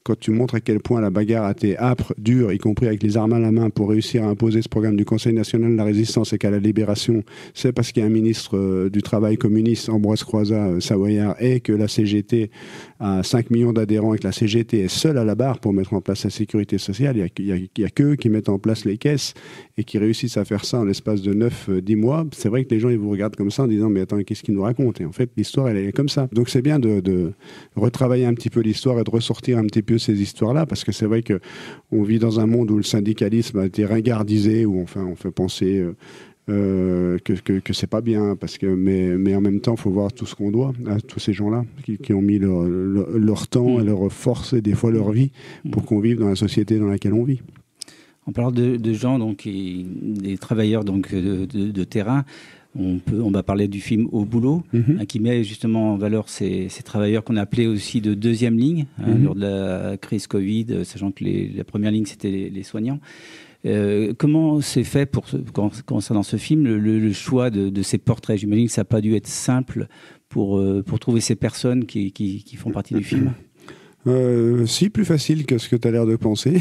Quand tu montres à quel point la bagarre a été âpre, dure, y compris avec les armes à la main, pour réussir à imposer ce programme du Conseil national de la résistance, et qu'à la libération, c'est parce qu'il y a un ministre du travail communiste, Ambroise Croizat, savoyard, et que la CGT a 5 millions d'adhérents et que la CGT est seule à la barre pour mettre en place la sécurité sociale. Il y a qu'eux qui mettent en place les caisses et qui réussissent à faire ça en l'espace de 9-10 mois. C'est vrai que les gens, ils vous regardent comme ça en disant « mais attends, qu'est-ce qu'ils nous racontent ?» Et en fait, l'histoire, elle est comme ça. Donc c'est bien de retravailler un petit peu l'histoire et de ressortir un petit peu ces histoires-là, parce que c'est vrai qu'on vit dans un monde où le syndicalisme a été ringardisé, où enfin on fait penser que c'est pas bien, mais en même temps, il faut voir tout ce qu'on doit à tous ces gens-là qui ont mis leur temps et leur force et des fois leur vie pour qu'on vive dans la société dans laquelle on vit. En parlant de gens, donc, des travailleurs donc, de terrain, on va parler du film Au boulot, qui met justement en valeur ces travailleurs qu'on appelait aussi de deuxième ligne lors de la crise Covid, sachant que la première ligne, c'était les soignants. Comment c'est fait concernant ce film, le choix de ces portraits? J'imagine que ça n'a pas dû être simple pour trouver ces personnes qui font partie du film. Si, plus facile que ce que tu as l'air de penser.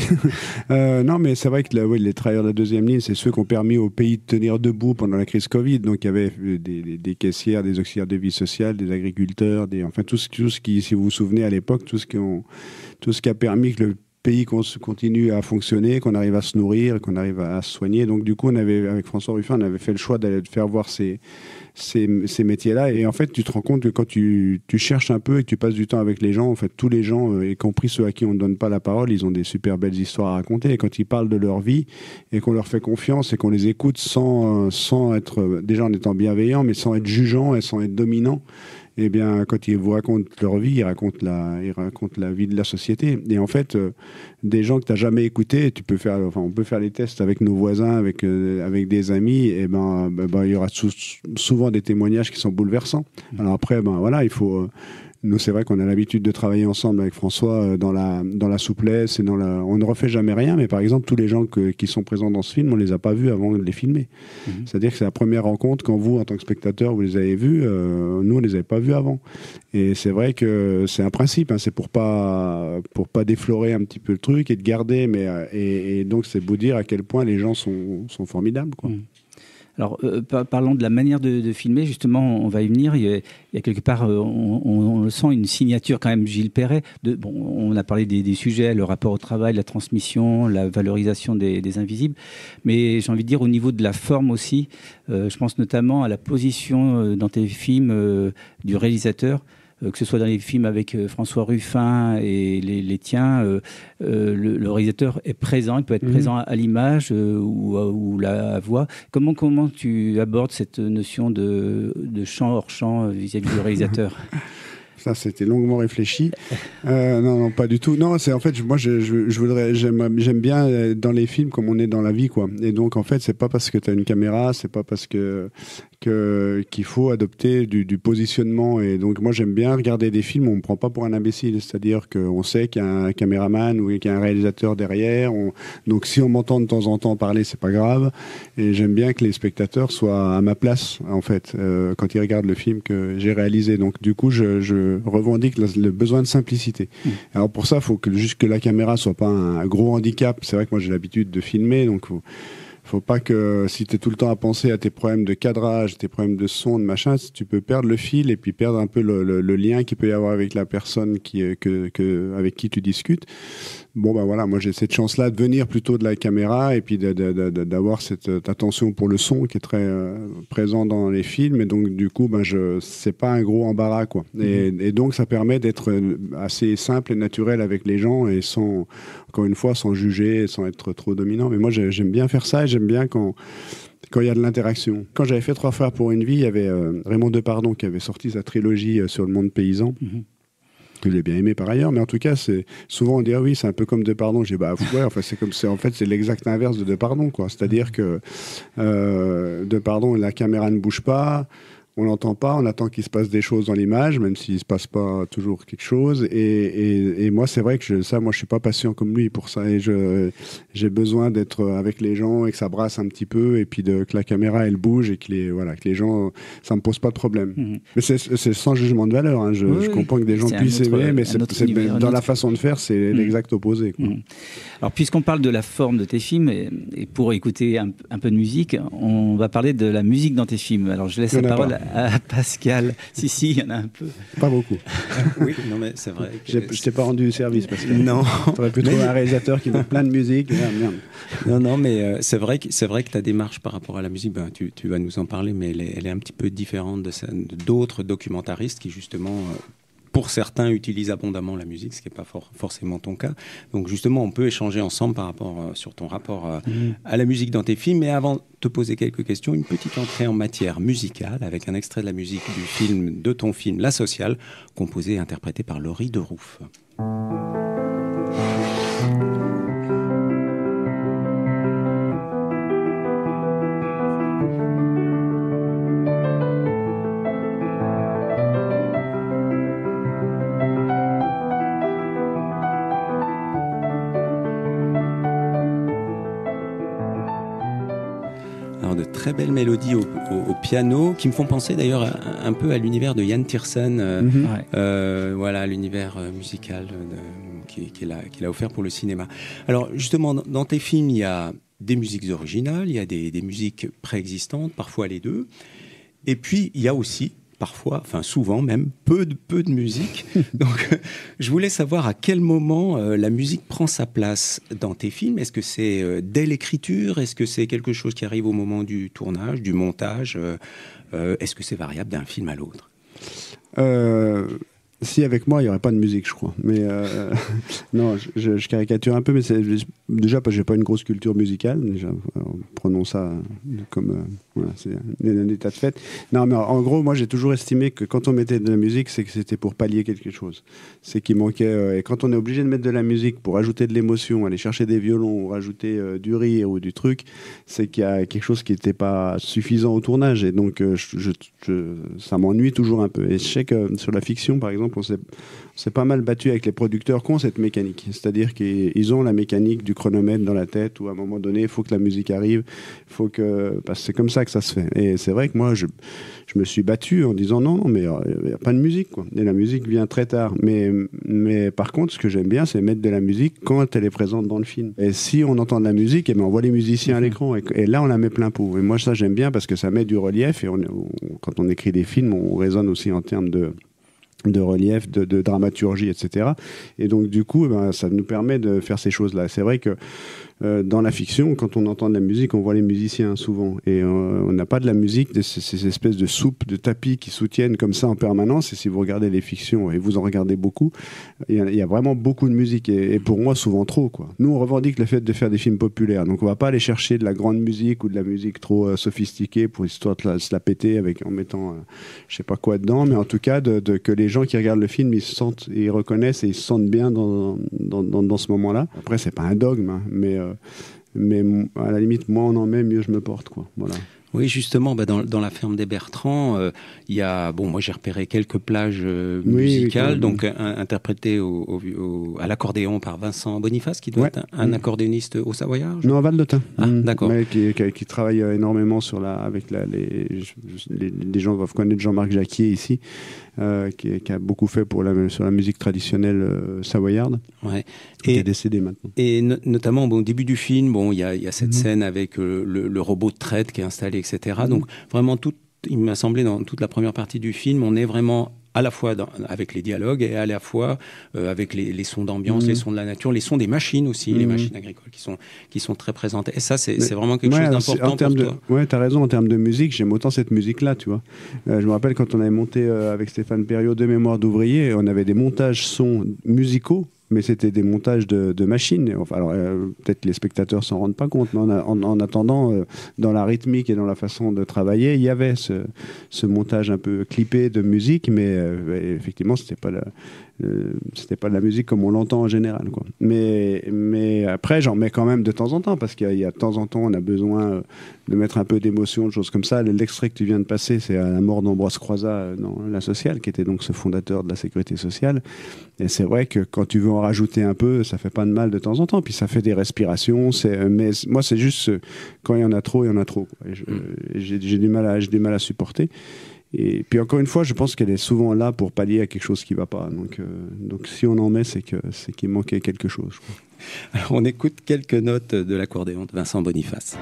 Non, mais c'est vrai que les travailleurs de la deuxième ligne, c'est ceux qui ont permis au pays de tenir debout pendant la crise Covid. Donc il y avait des caissières, des auxiliaires de vie sociale, des agriculteurs, enfin tout ce qui, si vous vous souvenez à l'époque, tout ce qui a permis que le pays continue à fonctionner, qu'on arrive à se nourrir, qu'on arrive à se soigner. Donc du coup, avec François Ruffin, on avait fait le choix d'aller faire voir ces métiers-là. Et en fait, tu te rends compte que quand tu cherches un peu et que tu passes du temps avec les gens, en fait, tous les gens, y compris ceux à qui on ne donne pas la parole, ils ont des super belles histoires à raconter. Et quand ils parlent de leur vie et qu'on leur fait confiance et qu'on les écoute sans être, déjà en étant bienveillant, mais sans être jugeant et sans être dominant, eh bien, quand ils vous racontent leur vie, ils racontent la vie de la société. Et en fait, des gens que tu n'as jamais écoutés, on peut faire les tests avec nos voisins, avec des amis, et il y aura souvent des témoignages qui sont bouleversants. Alors après, voilà, il faut... Nous, c'est vrai qu'on a l'habitude de travailler ensemble avec François dans la souplesse et on ne refait jamais rien, mais par exemple, tous les gens qui sont présents dans ce film, on ne les a pas vus avant de les filmer. C'est-à-dire que c'est la première rencontre, quand vous, en tant que spectateur, vous les avez vus, nous, on ne les avait pas vus avant. Et c'est vrai que c'est un principe, c'est pour pas déflorer un petit peu le truc et de garder, et donc c'est vous dire à quel point les gens sont formidables, quoi. Alors, parlons de la manière de filmer, justement, on va y venir. Il y a quelque part, on le sent, une signature quand même, Gilles Perret. On a parlé des sujets, le rapport au travail, la transmission, la valorisation des invisibles. Mais j'ai envie de dire, au niveau de la forme aussi, je pense notamment à la position dans tes films du réalisateur. Que ce soit dans les films avec François Ruffin et les tiens, le réalisateur est présent, il peut être présent à l'image ou la voix. Comment tu abordes cette notion de champ hors champ vis-à-vis du réalisateur? Ça, c'était longuement réfléchi. Non, pas du tout. Non, c'est en fait, moi, j'aime bien dans les films comme on est dans la vie, quoi. Et donc, en fait, c'est pas parce que tu as une caméra, c'est pas parce qu'il faut adopter du positionnement. Et donc, moi, j'aime bien regarder des films où on me prend pas pour un imbécile. C'est-à-dire qu'on sait qu'il y a un caméraman ou qu'il y a un réalisateur derrière. Donc, si on m'entend de temps en temps parler, c'est pas grave. Et j'aime bien que les spectateurs soient à ma place, en fait, quand ils regardent le film que j'ai réalisé. Donc, du coup, je revendique le besoin de simplicité. Alors pour ça, il faut juste que la caméra soit pas un gros handicap. C'est vrai que moi j'ai l'habitude de filmer, donc faut pas que si tu es tout le temps à penser à tes problèmes de cadrage, tes problèmes de son, de machin, tu peux perdre le fil et puis perdre un peu le lien qu'il peut y avoir avec la personne avec qui tu discutes. Bon, ben voilà, moi j'ai cette chance-là de venir plutôt de la caméra et puis d'avoir cette attention pour le son qui est très présent dans les films. Et donc, du coup, c'est pas un gros embarras, quoi. Et donc, ça permet d'être assez simple et naturel avec les gens et encore une fois, sans juger, sans être trop dominant. Mais moi, j'aime bien faire ça et j'aime bien quand il y a de l'interaction. Quand j'avais fait 3 frères pour une vie, il y avait Raymond Depardon qui avait sorti sa trilogie sur le monde paysan. Que j'ai bien aimé par ailleurs, mais en tout cas, c'est souvent on dit ah oui, c'est un peu comme Depardon. J'ai ouais, enfin c'est l'exact inverse de Depardon, quoi. C'est-à-dire que Depardon, la caméra ne bouge pas. On l'entend pas, on attend qu'il se passe des choses dans l'image, même s'il se passe pas toujours quelque chose. Et moi, c'est vrai que moi, je suis pas patient comme lui pour ça. Et j'ai besoin d'être avec les gens et que ça brasse un petit peu, et puis que la caméra elle bouge et que les gens, ça me pose pas de problème. Mais c'est sans jugement de valeur. Hein. Je comprends que des gens puissent aimer, mais dans la façon de faire, c'est l'exact opposé, quoi. Alors, puisqu'on parle de la forme de tes films, et pour écouter un peu de musique, on va parler de la musique dans tes films. Alors, je laisse la parole à Pascal. Si, il y en a un peu. Pas beaucoup. Oui, non mais c'est vrai. Je t'ai pas rendu service, Pascal. Non. T'aurais pu trouver un réalisateur qui met plein de musique. Merde. Non, mais c'est vrai que ta démarche par rapport à la musique, tu vas nous en parler, mais elle est un petit peu différente d'autres documentaristes qui justement... pour certains, utilisent abondamment la musique, ce qui n'est pas forcément ton cas. Donc justement, on peut échanger ensemble sur ton rapport à la musique dans tes films. Mais avant de te poser quelques questions, une petite entrée en matière musicale avec un extrait de la musique de ton film La Sociale, composé et interprété par Laurie Derouf. Très belle mélodie au piano qui me font penser d'ailleurs un peu à l'univers de Yann Tiersen, voilà l'univers musical qu'il a offert pour le cinéma. Alors justement, dans tes films, il y a des musiques originales, il y a des musiques préexistantes, parfois les deux, et puis il y a aussi parfois, enfin souvent même, peu de musique. Donc, je voulais savoir à quel moment la musique prend sa place dans tes films. Est-ce que c'est dès l'écriture? Est-ce que c'est quelque chose qui arrive au moment du tournage, du montage? Est-ce que c'est variable d'un film à l'autre? Si avec moi, il n'y aurait pas de musique, je crois. Mais non, je caricature un peu, mais c'est déjà parce que j'ai pas une grosse culture musicale. Déjà, prenons ça comme voilà, c'est un état de fait. Non, mais en gros, moi, j'ai toujours estimé que quand on mettait de la musique, c'est que c'était pour pallier quelque chose. C'est qu'il manquait. Et quand on est obligé de mettre de la musique pour ajouter de l'émotion, aller chercher des violons ou rajouter du rire ou du truc, c'est qu'il y a quelque chose qui n'était pas suffisant au tournage. Et donc, ça m'ennuie toujours un peu. Et je sais que sur la fiction, par exemple, exemple, on s'est pas mal battu avec les producteurs qui ont cette mécanique. C'est-à-dire qu'ils ont la mécanique du chronomètre dans la tête, où à un moment donné, il faut que la musique arrive, parce que c'est comme ça que ça se fait. Et c'est vrai que moi, je me suis battu en disant non, mais il n'y a pas de musique, quoi. Et la musique vient très tard. Mais par contre, ce que j'aime bien, c'est mettre de la musique quand elle est présente dans le film. Et si on entend de la musique, eh bien, on voit les musiciens à l'écran. Et là, on la met plein pot. Et moi, ça, j'aime bien parce que ça met du relief. Et quand on écrit des films, on raisonne aussi en termes de relief, de dramaturgie, etc. Et donc, du coup, ça nous permet de faire ces choses-là. C'est vrai que dans la fiction, quand on entend de la musique, on voit les musiciens souvent. Et on n'a pas de la musique, ces espèces de soupes, de tapis qui soutiennent comme ça en permanence. Et si vous regardez les fictions, et vous en regardez beaucoup, il y a vraiment beaucoup de musique. Et pour moi, souvent trop, quoi. Nous, on revendique le fait de faire des films populaires. Donc, on va pas aller chercher de la grande musique ou de la musique trop sophistiquée pour histoire de se la péter en mettant je sais pas quoi dedans. Mais en tout cas, que les gens qui regardent le film, ils reconnaissent et ils se sentent bien dans ce moment-là. Après, c'est pas un dogme, hein, mais à la limite, moins on en met, mieux je me porte, quoi. Voilà. Oui, justement, dans la ferme des Bertrands, il y a, moi j'ai repéré quelques plages musicales, donc interprétées à l'accordéon par Vincent Boniface, qui doit être un accordéoniste au Savoyard. Non, à Val-d'Autun. Ah, d'accord. Mais qui travaille énormément avec les gens doivent connaître Jean-Marc Jacquier ici, qui a beaucoup fait sur la musique traditionnelle savoyarde, qui est décédé maintenant. Et notamment, au début du film, il y a cette scène avec le robot de traite qui est installé, etc. Donc vraiment, il m'a semblé, dans toute la première partie du film, on est vraiment à la fois avec les dialogues et à la fois avec les sons d'ambiance, les sons de la nature, les sons des machines aussi, les machines agricoles qui sont très présentes. Et ça, c'est vraiment quelque chose d'important pour toi. Ouais, t'as raison, en termes de musique, j'aime autant cette musique-là, tu vois. Je me rappelle quand on avait monté avec Stéphane Perriot de Mémoire d'ouvrier, on avait des montages sons musicaux, mais c'était des montages de machines. Enfin, alors, peut-être les spectateurs s'en rendent pas compte, mais en attendant, dans la rythmique et dans la façon de travailler, il y avait ce montage un peu clippé de musique, mais effectivement, c'était pas de la musique comme on l'entend en général, quoi. Mais après, j'en mets quand même de temps en temps, parce qu'il y a de temps en temps, on a besoin de mettre un peu d'émotion, de choses comme ça. L'extrait que tu viens de passer, c'est à la mort d'Ambroise Croizat dans La Sociale, qui était donc ce fondateur de la Sécurité sociale. Et c'est vrai que quand tu veux en rajouter un peu, ça fait pas de mal de temps en temps. Puis ça fait des respirations. Mais moi, c'est juste quand il y en a trop, il y en a trop, quoi. J'ai du mal à supporter. Et puis encore une fois, je pense qu'elle est souvent là pour pallier à quelque chose qui ne va pas. Donc si on en met, c'est qu'il manquait quelque chose, je crois. Alors on écoute quelques notes de l'accordéon de Vincent Boniface.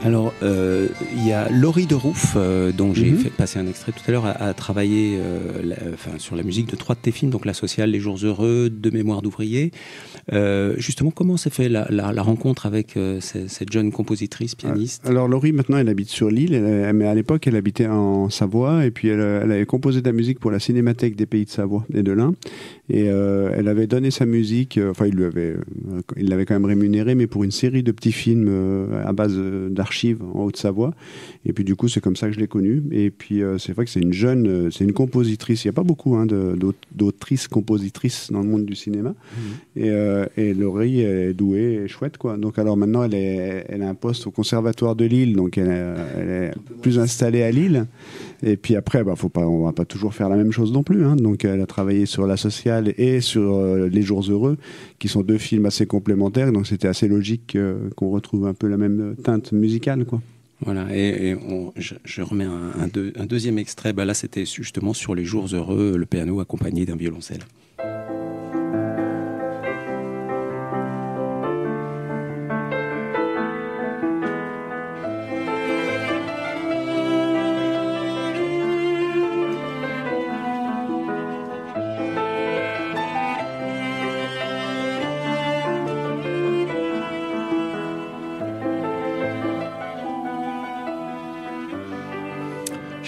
Alors, il y a Laurie de Rouf, dont j'ai fait passer un extrait tout à l'heure, a travaillé sur la musique de 3 de tes films, donc La Sociale, Les Jours Heureux, De Mémoire d'ouvrier. Justement, comment s'est fait la rencontre avec cette jeune compositrice, pianiste? Alors, Laurie, maintenant, elle habite sur l'île, mais à l'époque, elle habitait en Savoie, et puis elle avait composé de la musique pour la Cinémathèque des Pays de Savoie et de l'Ain. Et elle avait donné sa musique, il l'avait quand même rémunérée, mais pour une série de petits films à base d'archives en Haute-Savoie. Et puis du coup, c'est comme ça que je l'ai connue. Et puis c'est vrai que c'est une compositrice. Il n'y a pas beaucoup d'autrices compositrices dans le monde du cinéma. Et Laurie est douée et chouette, quoi. Donc alors maintenant, elle a un poste au Conservatoire de Lille, donc elle est plus installée à Lille. Et puis après, on va pas toujours faire la même chose non plus, hein. Donc elle a travaillé sur La Sociale et sur Les Jours Heureux, qui sont 2 films assez complémentaires. Donc c'était assez logique qu'on retrouve un peu la même teinte musicale, quoi. Voilà, je remets un deuxième extrait. Là, c'était justement sur Les Jours Heureux, le piano accompagné d'un violoncelle.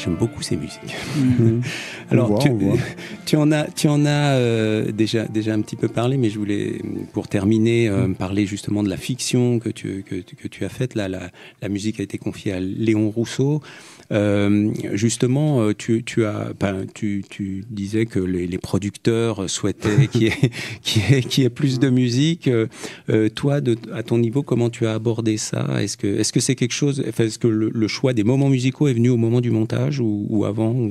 J'aime beaucoup ces musiques. Alors, tu en as déjà un petit peu parlé, mais je voulais, pour terminer, parler justement de la fiction que tu as faite. Là, la musique a été confiée à Léon Rousseau. Justement, tu disais que les producteurs souhaitaient qu'il y ait plus de musique. Toi, à ton niveau, comment tu as abordé ça? Est-ce que c'est quelque chose? Est-ce que le choix des moments musicaux est venu au moment du montage ou avant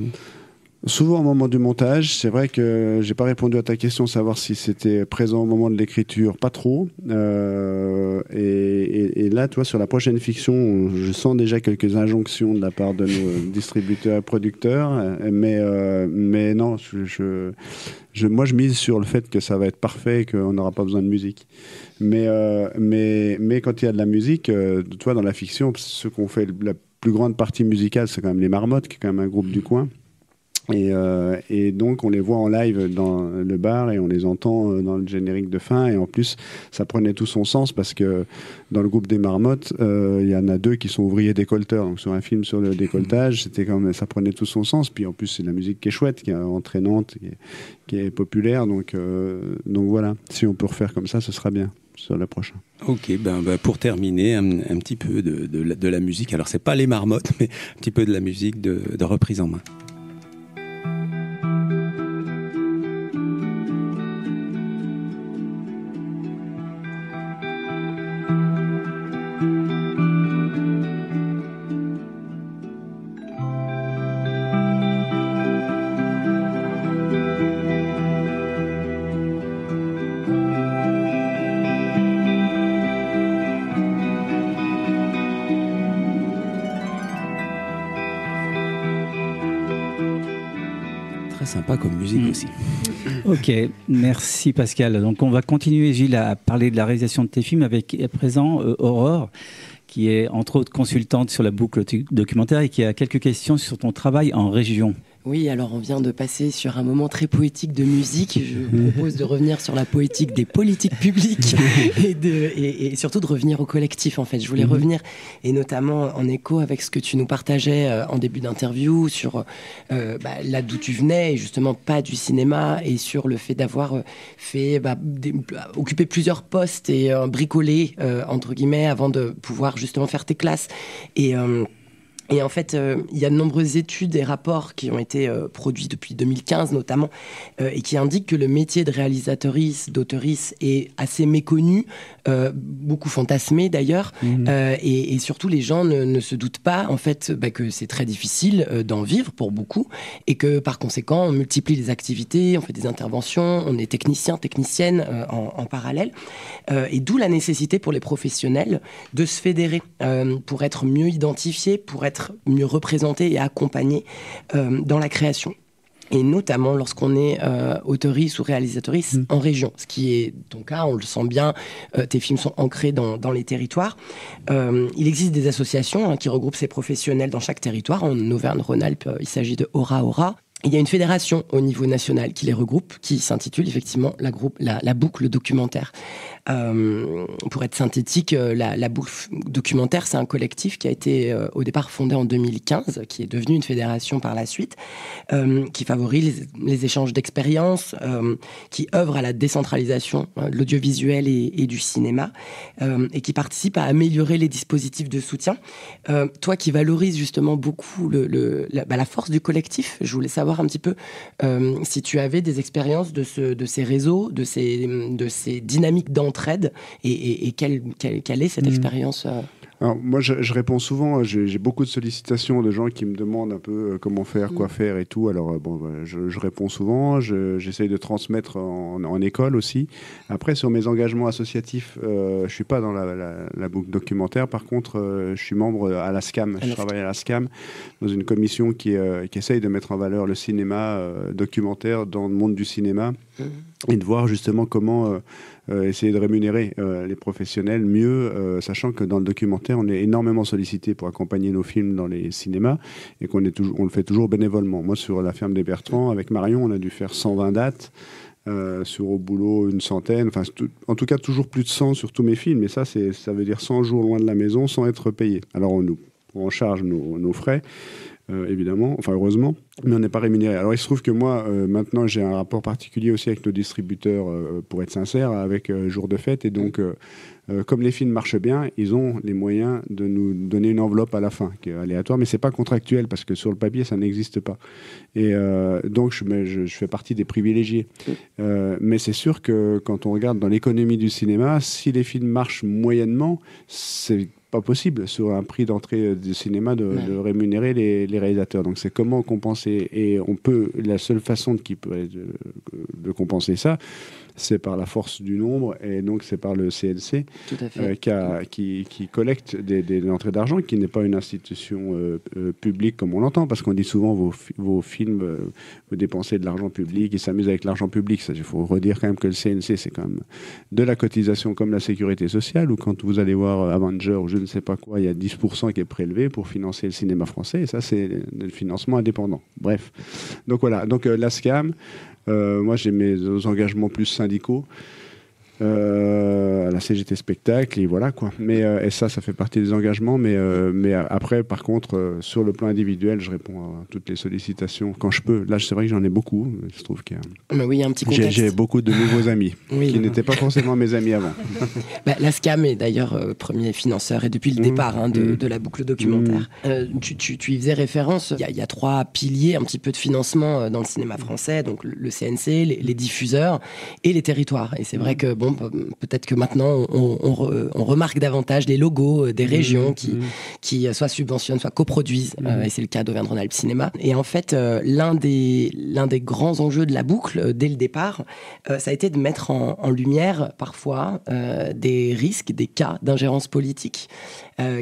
Souvent au moment du montage. C'est vrai que j'ai pas répondu à ta question, savoir si c'était présent au moment de l'écriture, pas trop. Et là, toi, sur la prochaine fiction, je sens déjà quelques injonctions de la part de nos distributeurs et producteurs. Mais non, moi, je mise sur le fait que ça va être parfait et qu'on n'aura pas besoin de musique. Mais quand il y a de la musique, toi, dans la fiction, ce qu'on fait, la plus grande partie musicale, c'est quand même les Marmottes, qui est quand même un groupe du coin. Et donc on les voit en live dans le bar et on les entend dans le générique de fin, et en plus ça prenait tout son sens parce que dans le groupe des Marmottes il y en a 2 qui sont ouvriers décolleteurs, donc sur un film sur le décolletage ça prenait tout son sens. Puis en plus c'est de la musique qui est chouette, qui est entraînante, qui est populaire, donc voilà, si on peut refaire comme ça, ce sera bien sur le prochain. Ok, pour terminer, un petit peu de la musique. Alors c'est pas les Marmottes, mais un petit peu de la musique de reprise en main. Sympa comme musique aussi. Ok, merci Pascal. Donc on va continuer, Gilles, à parler de la réalisation de tes films avec à présent Aurore, qui est entre autres consultante sur la boucle documentaire et qui a quelques questions sur ton travail en région. Oui, alors on vient de passer sur un moment très poétique de musique. Je propose de revenir sur la poétique des politiques publiques et surtout de revenir au collectif, en fait. Je voulais revenir, et notamment en écho avec ce que tu nous partageais en début d'interview sur là d'où tu venais, et justement pas du cinéma, et sur le fait d'avoir occupé plusieurs postes et bricolé, entre guillemets, avant de pouvoir justement faire tes classes. Et en fait, il y a de nombreuses études et rapports qui ont été produits depuis 2015 notamment, et qui indiquent que le métier de réalisatrice, d'auteurice est assez méconnu, beaucoup fantasmé d'ailleurs, et surtout les gens ne se doutent pas en fait que c'est très difficile d'en vivre pour beaucoup, et que par conséquent on multiplie les activités, on fait des interventions, on est technicien, technicienne en parallèle, et d'où la nécessité pour les professionnels de se fédérer pour être mieux identifiés, pour être mieux représentés et accompagnés dans la création. Et notamment lorsqu'on est auteurice ou réalisatrice en région, ce qui est ton cas, on le sent bien, tes films sont ancrés dans les territoires. Il existe des associations qui regroupent ces professionnels dans chaque territoire. En Auvergne-Rhône-Alpes, il s'agit de Aura. Il y a une fédération au niveau national qui les regroupe, qui s'intitule effectivement la boucle documentaire. Pour être synthétique, la boucle documentaire, c'est un collectif qui a été au départ fondé en 2015, qui est devenu une fédération par la suite, qui favorise les échanges d'expériences, qui œuvre à la décentralisation de l'audiovisuel et du cinéma, et qui participe à améliorer les dispositifs de soutien. Toi qui valorises justement beaucoup la force du collectif, je voulais savoir un petit peu si tu avais des expériences de ces réseaux, de ces dynamiques d'entraide, et quelle est cette expérience Alors, moi, je réponds souvent. J'ai beaucoup de sollicitations de gens qui me demandent un peu comment faire, quoi faire et tout. Alors, je réponds souvent. J'essaye de transmettre en école aussi. Après, sur mes engagements associatifs, je ne suis pas dans la boucle documentaire. Par contre, je suis membre à la SCAM. Je travaille à la SCAM, dans une commission qui essaye de mettre en valeur le cinéma documentaire dans le monde du cinéma, et de voir justement comment essayer de rémunérer les professionnels mieux, sachant que dans le documentaire, on est énormément sollicité pour accompagner nos films dans les cinémas, et on le fait toujours bénévolement. Moi, sur La Ferme des Bertrands, avec Marion, on a dû faire 120 dates, sur Au Boulot, une centaine, enfin, en tout cas, toujours plus de 100 sur tous mes films, et ça veut dire 100 jours loin de la maison sans être payé. Alors, on prend en charge nos frais, évidemment, enfin heureusement, mais on n'est pas rémunéré. Alors il se trouve que moi, maintenant, j'ai un rapport particulier aussi avec nos distributeurs, pour être sincère, avec Jour de Fête, et donc comme les films marchent bien, ils ont les moyens de nous donner une enveloppe à la fin, qui est aléatoire, mais c'est pas contractuel, parce que sur le papier, ça n'existe pas. Et donc, je fais partie des privilégiés. Mais c'est sûr que quand on regarde dans l'économie du cinéma, si les films marchent moyennement, c'est pas possible sur un prix d'entrée du cinéma de rémunérer les réalisateurs. Donc c'est comment compenser. Et la seule façon de compenser ça, c'est par la force du nombre, et donc c'est par le CNC qui collecte des entrées d'argent, qui n'est pas une institution publique comme on l'entend, parce qu'on dit souvent vos films, vous dépensez de l'argent public, ils s'amusent avec l'argent public. Il faut redire quand même que le CNC, c'est quand même de la cotisation comme la sécurité sociale, ou quand vous allez voir Avenger ou je ne sais pas quoi, il y a 10% qui est prélevé pour financer le cinéma français, et ça c'est le financement indépendant. Bref, donc voilà, donc la SCAM, moi j'ai mes engagements plus syndicaux à la CGT Spectacle, et voilà quoi. Mais et ça fait partie des engagements, mais après par contre sur le plan individuel, je réponds à toutes les sollicitations quand je peux. Là c'est vrai que j'en ai beaucoup, il se trouve qu'il y a... oui, il y a un petit contexte. J'ai beaucoup de nouveaux amis qui n'étaient pas forcément mes amis avant. La SCAM est d'ailleurs premier financeur, et depuis le départ de la boucle documentaire. Tu y faisais référence, il y a 3 piliers un petit peu de financement dans le cinéma français, donc le CNC, les diffuseurs et les territoires. Et c'est vrai que peut-être que maintenant on remarque davantage les logos des régions qui soit subventionnent, soit coproduisent, et c'est le cas d'Auvergne-Rhône-Alpes Cinéma. Et en fait, l'un des grands enjeux de la boucle dès le départ, ça a été de mettre en lumière parfois des risques, des cas d'ingérence politique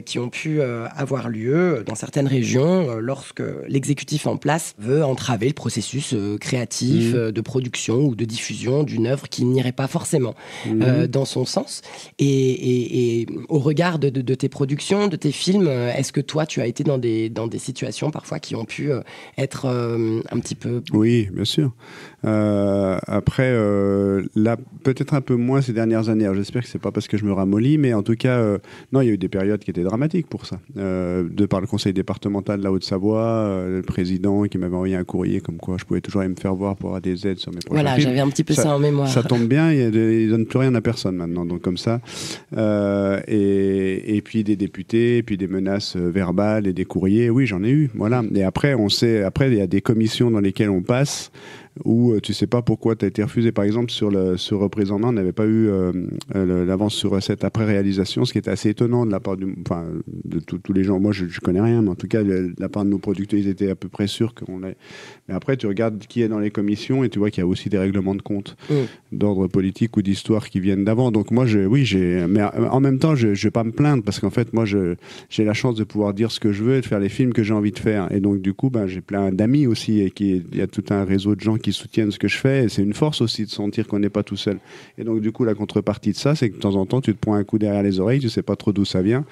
qui ont pu avoir lieu dans certaines régions lorsque l'exécutif en place veut entraver le processus créatif de production ou de diffusion d'une œuvre qui n'irait pas forcément dans son sens. Et au regard de tes productions, de tes films, est-ce que toi, tu as été dans des situations parfois qui ont pu être un petit peu... Oui, bien sûr. Après, là, peut-être un peu moins ces dernières années. Alors, j'espère que c'est pas parce que je me ramollis, mais en tout cas, non, il y a eu des périodes qui étaient dramatiques pour ça. De par le conseil départemental de la Haute-Savoie, le président qui m'avait envoyé un courrier comme quoi je pouvais toujours aller me faire voir pour avoir des aides sur mes prochains films. J'avais un petit peu ça en mémoire. Ça tombe bien, ils donnent plus rien à personne maintenant, donc comme ça. Et puis des députés, et puis des menaces verbales et des courriers. Oui, j'en ai eu. Voilà. Et après, il y a des commissions dans lesquelles on passe, où tu sais pas pourquoi tu as été refusé. Par exemple, sur Reprise en main, on n'avait pas eu l'avance sur recette après réalisation, ce qui était assez étonnant de la part de tous les gens. Moi, je connais rien, mais en tout cas, de la part de nos producteurs, ils étaient à peu près sûrs qu'on l'ait. Mais après, tu regardes qui est dans les commissions et tu vois qu'il y a aussi des règlements de compte d'ordre politique ou d'histoire qui viennent d'avant. Donc moi, mais en même temps, je vais pas me plaindre, parce qu'en fait, moi, j'ai la chance de pouvoir dire ce que je veux et de faire les films que j'ai envie de faire. Et donc, du coup, j'ai plein d'amis aussi, et il y a tout un réseau de gens qui soutiennent ce que je fais, et c'est une force aussi de sentir qu'on n'est pas tout seul. Et donc du coup la contrepartie de ça, c'est que de temps en temps tu te prends un coup derrière les oreilles, tu sais pas trop d'où ça vient,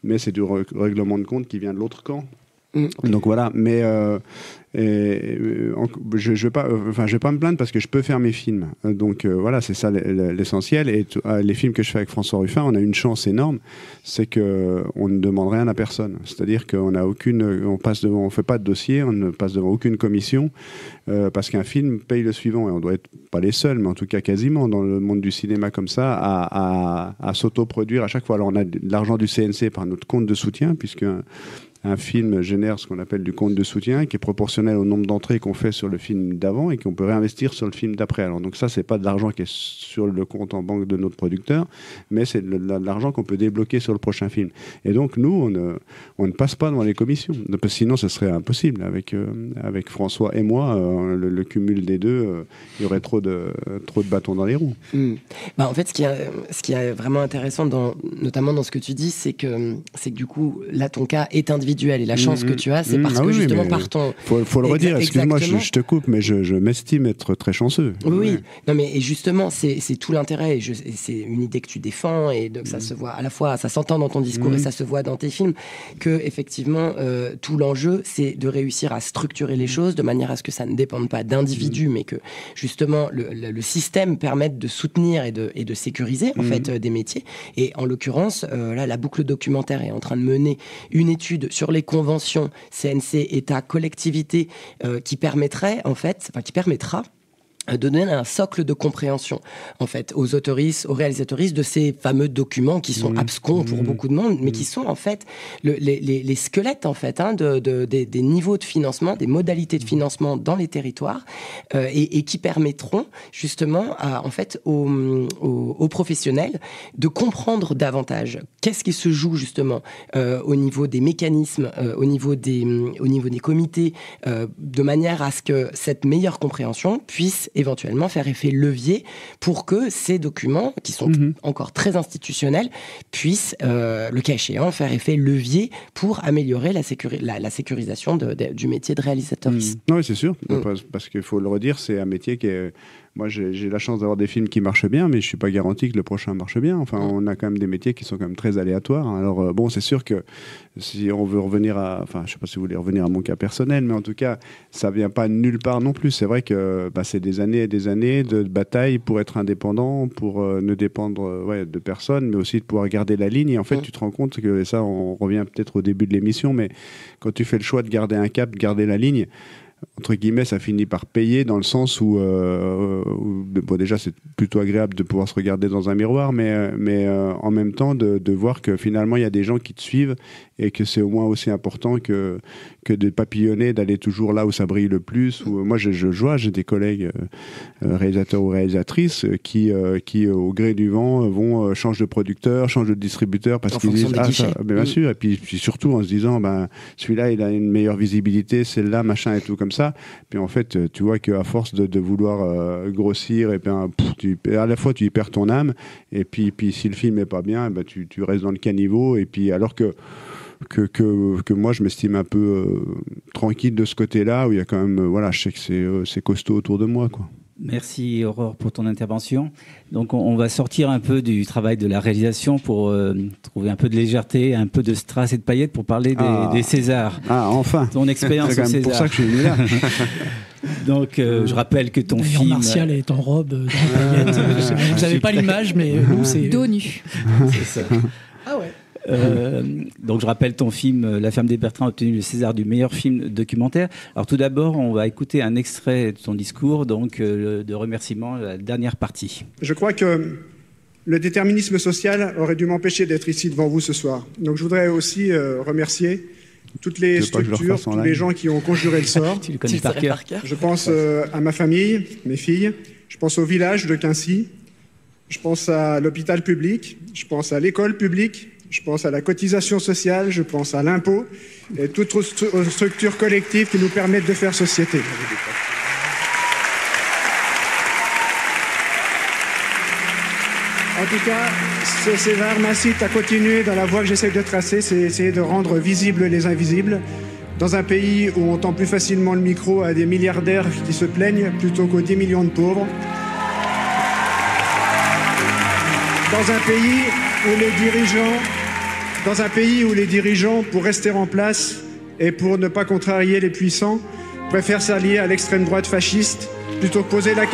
mais c'est du règlement de compte qui vient de l'autre camp. Donc voilà, mais je vais pas me plaindre, parce que je peux faire mes films. Donc voilà, c'est ça l'essentiel. Et les films que je fais avec François Ruffin, on a une chance énorme, c'est que on ne demande rien à personne. C'est-à-dire qu'on n'a on fait pas de dossier, on ne passe devant aucune commission, parce qu'un film paye le suivant, et on doit être pas les seuls, mais en tout cas quasiment dans le monde du cinéma comme ça, à s'autoproduire à chaque fois. Alors on a de l'argent du CNC par notre compte de soutien, puisque un film génère ce qu'on appelle du compte de soutien, qui est proportionnel au nombre d'entrées qu'on fait sur le film d'avant et qu'on peut réinvestir sur le film d'après. Alors donc ça, c'est pas de l'argent qui est sur le compte en banque de notre producteur, mais c'est de l'argent qu'on peut débloquer sur le prochain film. Et donc nous, on ne passe pas devant les commissions, parce que sinon ce serait impossible. Avec François et moi, le cumul des deux, il y aurait trop de bâtons dans les roues. En fait, ce qui est vraiment intéressant, notamment dans ce que tu dis, c'est que du coup, là, ton cas est individuel. Et la chance que tu as, c'est parce que justement par ton... Faut le redire, excuse-moi, je te coupe, mais je m'estime être très chanceux. Oui. Non, mais et justement, c'est tout l'intérêt. C'est une idée que tu défends, et donc ça se voit à la fois, ça s'entend dans ton discours et ça se voit dans tes films, que effectivement, tout l'enjeu, c'est de réussir à structurer les choses de manière à ce que ça ne dépende pas d'individus, mais que justement le système permette de soutenir et de sécuriser en fait des métiers. Et en l'occurrence, là, la boucle documentaire est en train de mener une étude sur sur les conventions CNC, État, collectivité, qui permettra de donner un socle de compréhension, en fait, aux autoristes, aux réalisatrices de ces fameux documents qui sont abscons pour beaucoup de monde, mais qui sont, en fait, les squelettes, en fait, des niveaux de financement, des modalités de financement dans les territoires, et qui permettront, justement, aux professionnels de comprendre davantage qu'est-ce qui se joue, justement, au niveau des mécanismes, au niveau des comités, de manière à ce que cette meilleure compréhension puisse éventuellement faire effet levier pour que ces documents, qui sont encore très institutionnels, puissent, le cas échéant, faire effet levier pour améliorer la sécurisation du métier de réalisateur. Oui, c'est sûr, parce qu'il faut le redire, c'est un métier qui est... Moi, j'ai la chance d'avoir des films qui marchent bien, mais je ne suis pas garanti que le prochain marche bien. Enfin, on a quand même des métiers qui sont quand même très aléatoires. Alors, bon, c'est sûr que si on veut revenir à... Enfin, je ne sais pas si vous voulez revenir à mon cas personnel, mais en tout cas, ça ne vient pas de nulle part non plus. C'est vrai que c'est des années et des années de bataille pour être indépendant, pour ne dépendre de personne, mais aussi de pouvoir garder la ligne. Et en fait, tu te rends compte que, et ça, on revient peut-être au début de l'émission, mais quand tu fais le choix de garder un cap, de garder la ligne, entre guillemets, ça finit par payer dans le sens où bon, déjà c'est plutôt agréable de pouvoir se regarder dans un miroir, mais en même temps de voir que finalement il y a des gens qui te suivent et que c'est au moins aussi important que de papillonner, d'aller toujours là où ça brille le plus. Moi je vois, j'ai des collègues réalisateurs ou réalisatrices qui au gré du vent vont changer de producteur, changer de distributeur parce qu'ils disent bien sûr, et puis surtout en se disant celui-là il a une meilleure visibilité, celle-là machin et tout comme ça. Puis en fait, tu vois qu'à force de vouloir grossir, et à la fois tu y perds ton âme, et puis si le film est pas bien, tu restes dans le caniveau. Et puis alors que moi je m'estime un peu tranquille de ce côté-là, où il y a quand même, je sais que c'est costaud autour de moi, quoi. Merci Aurore pour ton intervention. Donc on va sortir un peu du travail de la réalisation pour trouver un peu de légèreté, un peu de strass et de paillettes pour parler des Césars. Ah, enfin. Ton expérience au César. C'est pour ça que je suis venu là. Donc je rappelle que ton film... Martial est en robe dans paillettes. Vous n'avez pas l'image, mais nous c'est... Dos nu. C'est ça. Ah ouais. Donc je rappelle ton film La ferme des Bertrands a obtenu le César du meilleur film documentaire. Alors tout d'abord on va écouter un extrait de ton discours, donc de remerciement, la dernière partie. Je crois que le déterminisme social aurait dû m'empêcher d'être ici devant vous ce soir. Donc je voudrais aussi remercier toutes les structures, tous les gens qui ont conjuré le sort. Tu le connais par cœur. Je pense à ma famille, mes filles, je pense au village de Quincy, je pense à l'hôpital public, je pense à l'école publique, je pense à la cotisation sociale, je pense à l'impôt et toutes aux structures collectives qui nous permettent de faire société. En tout cas, ce César m'incite à continuer dans la voie que j'essaie de tracer, c'est essayer de rendre visibles les invisibles. Dans un pays où on tend plus facilement le micro à des milliardaires qui se plaignent plutôt qu'aux 10 millions de pauvres. Dans un pays où les dirigeants, pour rester en place et pour ne pas contrarier les puissants, préfèrent s'allier à l'extrême droite fasciste plutôt que de poser la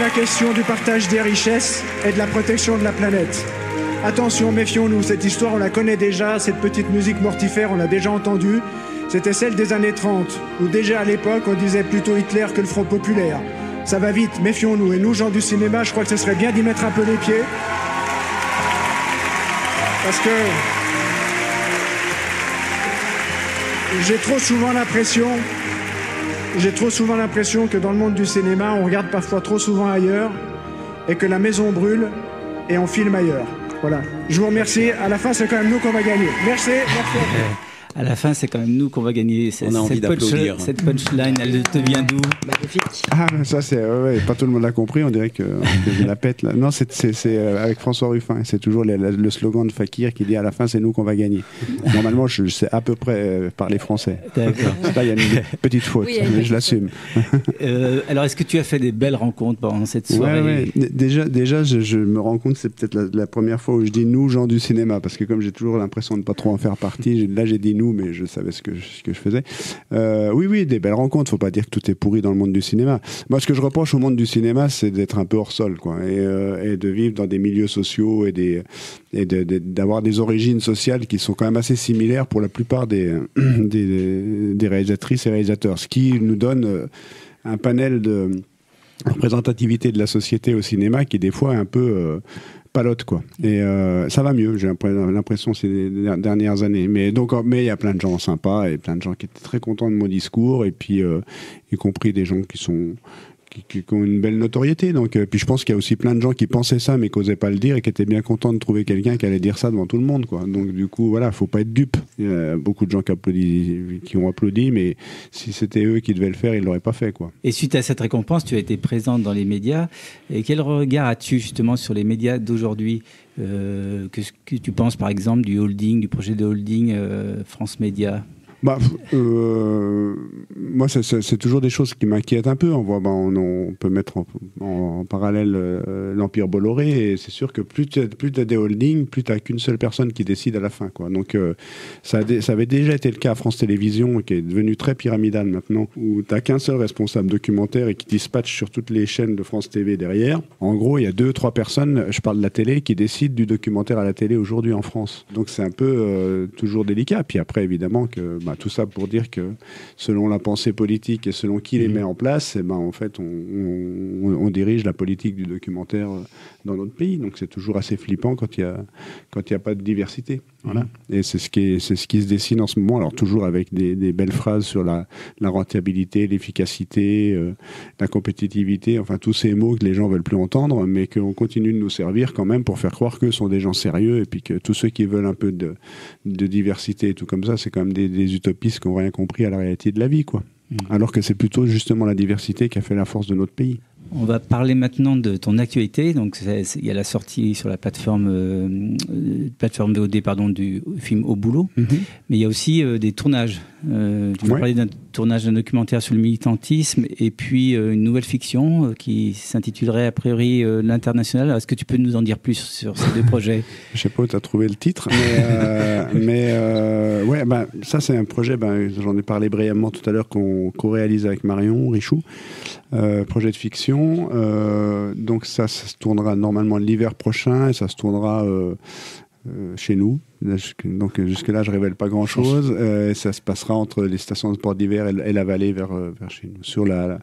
question du partage des richesses et de la protection de la planète. Attention, méfions-nous, cette histoire on la connaît déjà, cette petite musique mortifère on l'a déjà entendue. C'était celle des années 30, où déjà à l'époque on disait plutôt Hitler que le Front Populaire. Ça va vite, méfions-nous. Et nous, gens du cinéma, je crois que ce serait bien d'y mettre un peu les pieds. Parce que j'ai trop souvent l'impression que dans le monde du cinéma, on regarde parfois trop souvent ailleurs et que la maison brûle et on filme ailleurs. Voilà. Je vous remercie. À la fin, c'est quand même nous qu'on va gagner. Merci. À la fin, c'est quand même nous qu'on va gagner. On a envie d'applaudir. Cette punchline, elle te vient d'où? Magnifique. Ah, ça c'est... pas tout le monde l'a compris, on dirait que je la pète là. Non, c'est avec François Ruffin. C'est toujours le slogan de Fakir qui dit à la fin, c'est nous qu'on va gagner. Normalement, je sais à peu près parler français. D'accord. Là, il y a une petite faute, oui, mais je l'assume. Alors, est-ce que tu as fait des belles rencontres pendant cette soirée? Ouais. Déjà, je me rends compte, c'est peut-être la première fois où je dis nous, gens du cinéma, parce que comme j'ai toujours l'impression de ne pas trop en faire partie, là j'ai dit nous, mais je savais ce que je faisais. Oui, des belles rencontres. Faut pas dire que tout est pourri dans le monde du cinéma. Moi, ce que je reproche au monde du cinéma, c'est d'être un peu hors sol, quoi, et de vivre dans des milieux sociaux et d'avoir des origines sociales qui sont quand même assez similaires pour la plupart des réalisatrices et réalisateurs. Ce qui nous donne un panel de représentativité de la société au cinéma qui, des fois, est un peu... palote, quoi. Et ça va mieux, j'ai l'impression, ces dernières années. Mais il y a plein de gens sympas et plein de gens qui étaient très contents de mon discours, et puis y compris des gens qui ont une belle notoriété. Donc, puis je pense qu'il y a aussi plein de gens qui pensaient ça mais qui n'osaient pas le dire et qui étaient bien contents de trouver quelqu'un qui allait dire ça devant tout le monde, quoi. Donc du coup, voilà, faut pas être dupe. Il y a beaucoup de gens qui ont applaudi, mais si c'était eux qui devaient le faire, ils l'auraient pas fait, quoi. Et suite à cette récompense, tu as été présente dans les médias. Et quel regard as-tu justement sur les médias d'aujourd'hui? Qu'est-ce que tu penses, par exemple, du projet de holding France Média? Moi, c'est toujours des choses qui m'inquiètent un peu. On peut mettre en parallèle l'Empire Bolloré, et c'est sûr que plus tu as des holdings, plus tu n'as qu'une seule personne qui décide à la fin, quoi. Donc, ça avait déjà été le cas à France Télévisions, qui est devenu très pyramidal maintenant, où tu n'as qu'un seul responsable documentaire et qui dispatche sur toutes les chaînes de France TV derrière. En gros, il y a 2-3 personnes, je parle de la télé, qui décident du documentaire à la télé aujourd'hui en France. Donc, c'est un peu toujours délicat. Puis après, évidemment, tout ça pour dire que selon la pensée politique et selon qui les met en place, en fait, on dirige la politique du documentaire dans notre pays. Donc c'est toujours assez flippant quand il y a pas de diversité. Voilà. Et c'est ce qui se dessine en ce moment. Alors toujours avec des belles phrases sur la rentabilité, l'efficacité, la compétitivité, enfin tous ces mots que les gens veulent plus entendre, mais qu'on continue de nous servir quand même pour faire croire qu'eux sont des gens sérieux, et puis que tous ceux qui veulent un peu de diversité et tout comme ça, c'est quand même des utopistes qui n'ont rien compris à la réalité de la vie, quoi. Alors que c'est plutôt justement la diversité qui a fait la force de notre pays. On va parler maintenant de ton actualité. Donc, il y a la sortie sur la plateforme VOD du film Au Boulot, mais il y a aussi des tournages. Tu m'as parlé d'un tournage d'un documentaire sur le militantisme, et puis une nouvelle fiction qui s'intitulerait a priori L'International. Est-ce que tu peux nous en dire plus sur ces deux projets? Je sais pas où tu as trouvé le titre, mais ça c'est un projet, j'en ai parlé brièvement tout à l'heure, qu'on co-réalise avec Marion Richoux, projet de fiction. Donc ça se tournera normalement l'hiver prochain, et ça se tournera chez nous. Donc jusque-là, je révèle pas grand-chose. Ça se passera entre les stations de sport d'hiver et la vallée vers chez nous, sur la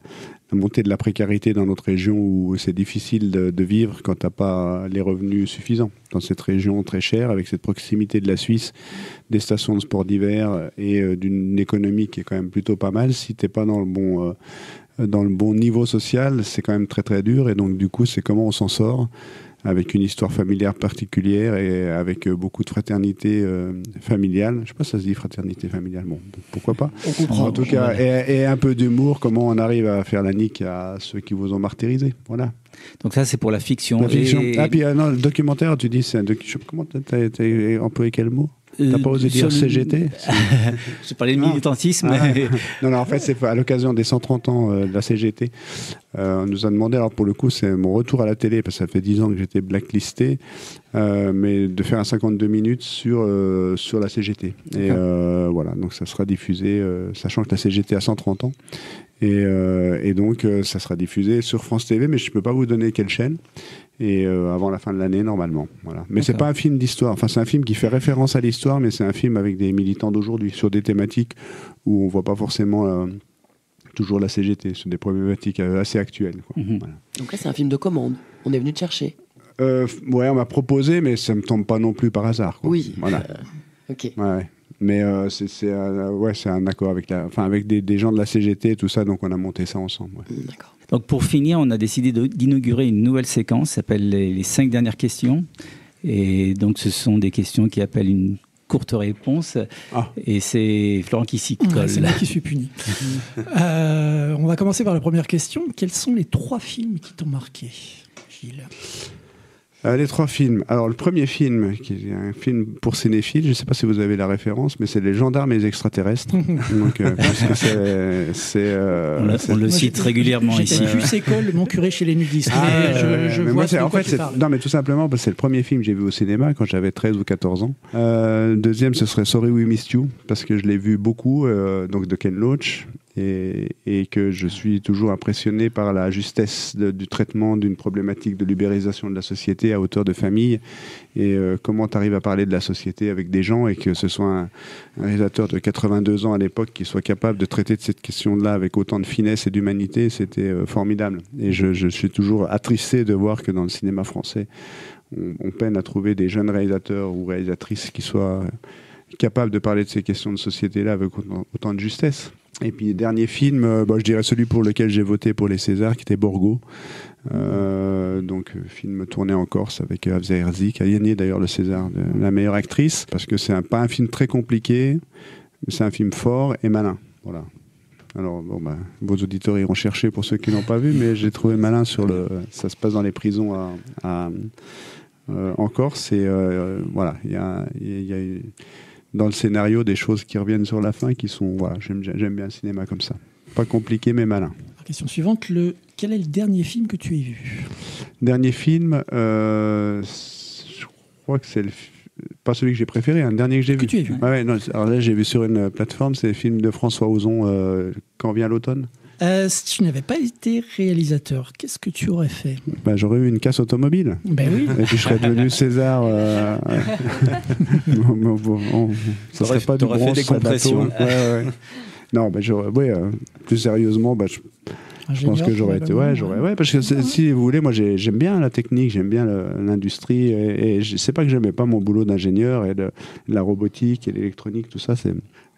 montée de la précarité dans notre région, où c'est difficile de vivre quand tu n'as pas les revenus suffisants. Dans cette région très chère, avec cette proximité de la Suisse, des stations de sport d'hiver et d'une économie qui est quand même plutôt pas mal, si tu n'es pas dans le bon niveau social, c'est quand même très très dur. Et donc du coup, c'est comment on s'en sort, avec une histoire familière particulière et avec beaucoup de fraternité familiale. Je ne sais pas si ça se dit fraternité familiale, bon, pourquoi pas. On comprend. En tout cas, et un peu d'humour, comment on arrive à faire la nique à ceux qui vous ont martyrisé. Voilà. Donc ça, c'est pour la fiction. La fiction. Ah, puis non, le documentaire, tu dis, c'est un documentaire. Comment t'as employé quel mot? T'as pas osé dire CGT? Je parlais de militantisme. Non, en fait, c'est à l'occasion des 130 ans de la CGT. On nous a demandé, alors pour le coup, c'est mon retour à la télé, parce que ça fait 10 ans que j'étais blacklisté, mais de faire un 52 minutes sur la CGT. Et voilà, donc ça sera diffusé, sachant que la CGT a 130 ans. Et donc, ça sera diffusé sur France TV, mais je ne peux pas vous donner quelle chaîne. Et avant la fin de l'année, normalement. Voilà. Mais c'est pas un film d'histoire. Enfin, c'est un film qui fait référence à l'histoire, mais c'est un film avec des militants d'aujourd'hui, sur des thématiques où on voit pas forcément toujours la CGT, sur des problématiques assez actuelles, quoi. Voilà. Donc là, c'est un film de commande. On est venu te chercher. Ouais, on m'a proposé, mais ça me tombe pas non plus par hasard, quoi. Oui. Voilà. Ok. Ouais. Mais c'est un accord avec des gens de la CGT et tout ça, donc on a monté ça ensemble. Ouais. D'accord. Donc pour finir, on a décidé d'inaugurer une nouvelle séquence, qui s'appelle les 5 dernières questions. Et donc ce sont des questions qui appellent une courte réponse. Et c'est Florent qui s'y colle. C'est moi qui suis puni. On va commencer par la première question. Quels sont les 3 films qui t'ont marqué, Gilles? Les 3 films. Alors, le premier film, qui est un film pour cinéphiles, je ne sais pas si vous avez la référence, mais c'est Les Gendarmes et les Extraterrestres. Donc, on le cite régulièrement ici. J'étais plus école, Mon curé chez les nudistes. Je vois de quoi tu parles. Non, mais tout simplement, parce que c'est le premier film que j'ai vu au cinéma quand j'avais 13 ou 14 ans. Deuxième, ce serait Sorry We Missed You, parce que je l'ai vu beaucoup, donc de Ken Loach. Et que je suis toujours impressionné par la justesse du traitement d'une problématique de libéralisation de la société à hauteur de famille, et comment tu arrives à parler de la société avec des gens, et que ce soit un réalisateur de 82 ans à l'époque qui soit capable de traiter de cette question-là avec autant de finesse et d'humanité, c'était formidable. Et je suis toujours attristé de voir que dans le cinéma français, on peine à trouver des jeunes réalisateurs ou réalisatrices qui soient capables de parler de ces questions de société-là avec autant de justesse. Et puis, dernier film, je dirais celui pour lequel j'ai voté pour les Césars, qui était Borgo. Donc, film tourné en Corse avec Afza Herzi, qui a gagné d'ailleurs le César de la meilleure actrice, parce que c'est pas un film très compliqué, mais c'est un film fort et malin. Voilà. Alors, vos auditeurs iront chercher pour ceux qui n'ont pas vu, mais j'ai trouvé malin sur le... Ça se passe dans les prisons en Corse, et voilà, il y a dans le scénario des choses qui reviennent sur la fin, qui sont... Voilà, j'aime bien le cinéma comme ça. Pas compliqué, mais malin. Question suivante, quel est le dernier film que tu as vu ? Dernier film, je crois que c'est pas celui que j'ai préféré, un dernier que j'ai vu. Que tu as vu. Non, alors là, j'ai vu sur une plateforme, c'est le film de François Ozon, Quand vient l'automne. Si tu n'avais pas été réalisateur, qu'est-ce que tu aurais fait ? J'aurais eu une casse automobile. Ben oui. Et puis je serais devenu César. Ça serait pas du fait des compressions. Ouais. Non, plus sérieusement, je pense que j'aurais été. Parce que si vous voulez, moi j'aime bien la technique, j'aime bien l'industrie, et c'est pas que j'aimais pas mon boulot d'ingénieur et de la robotique et l'électronique, tout ça.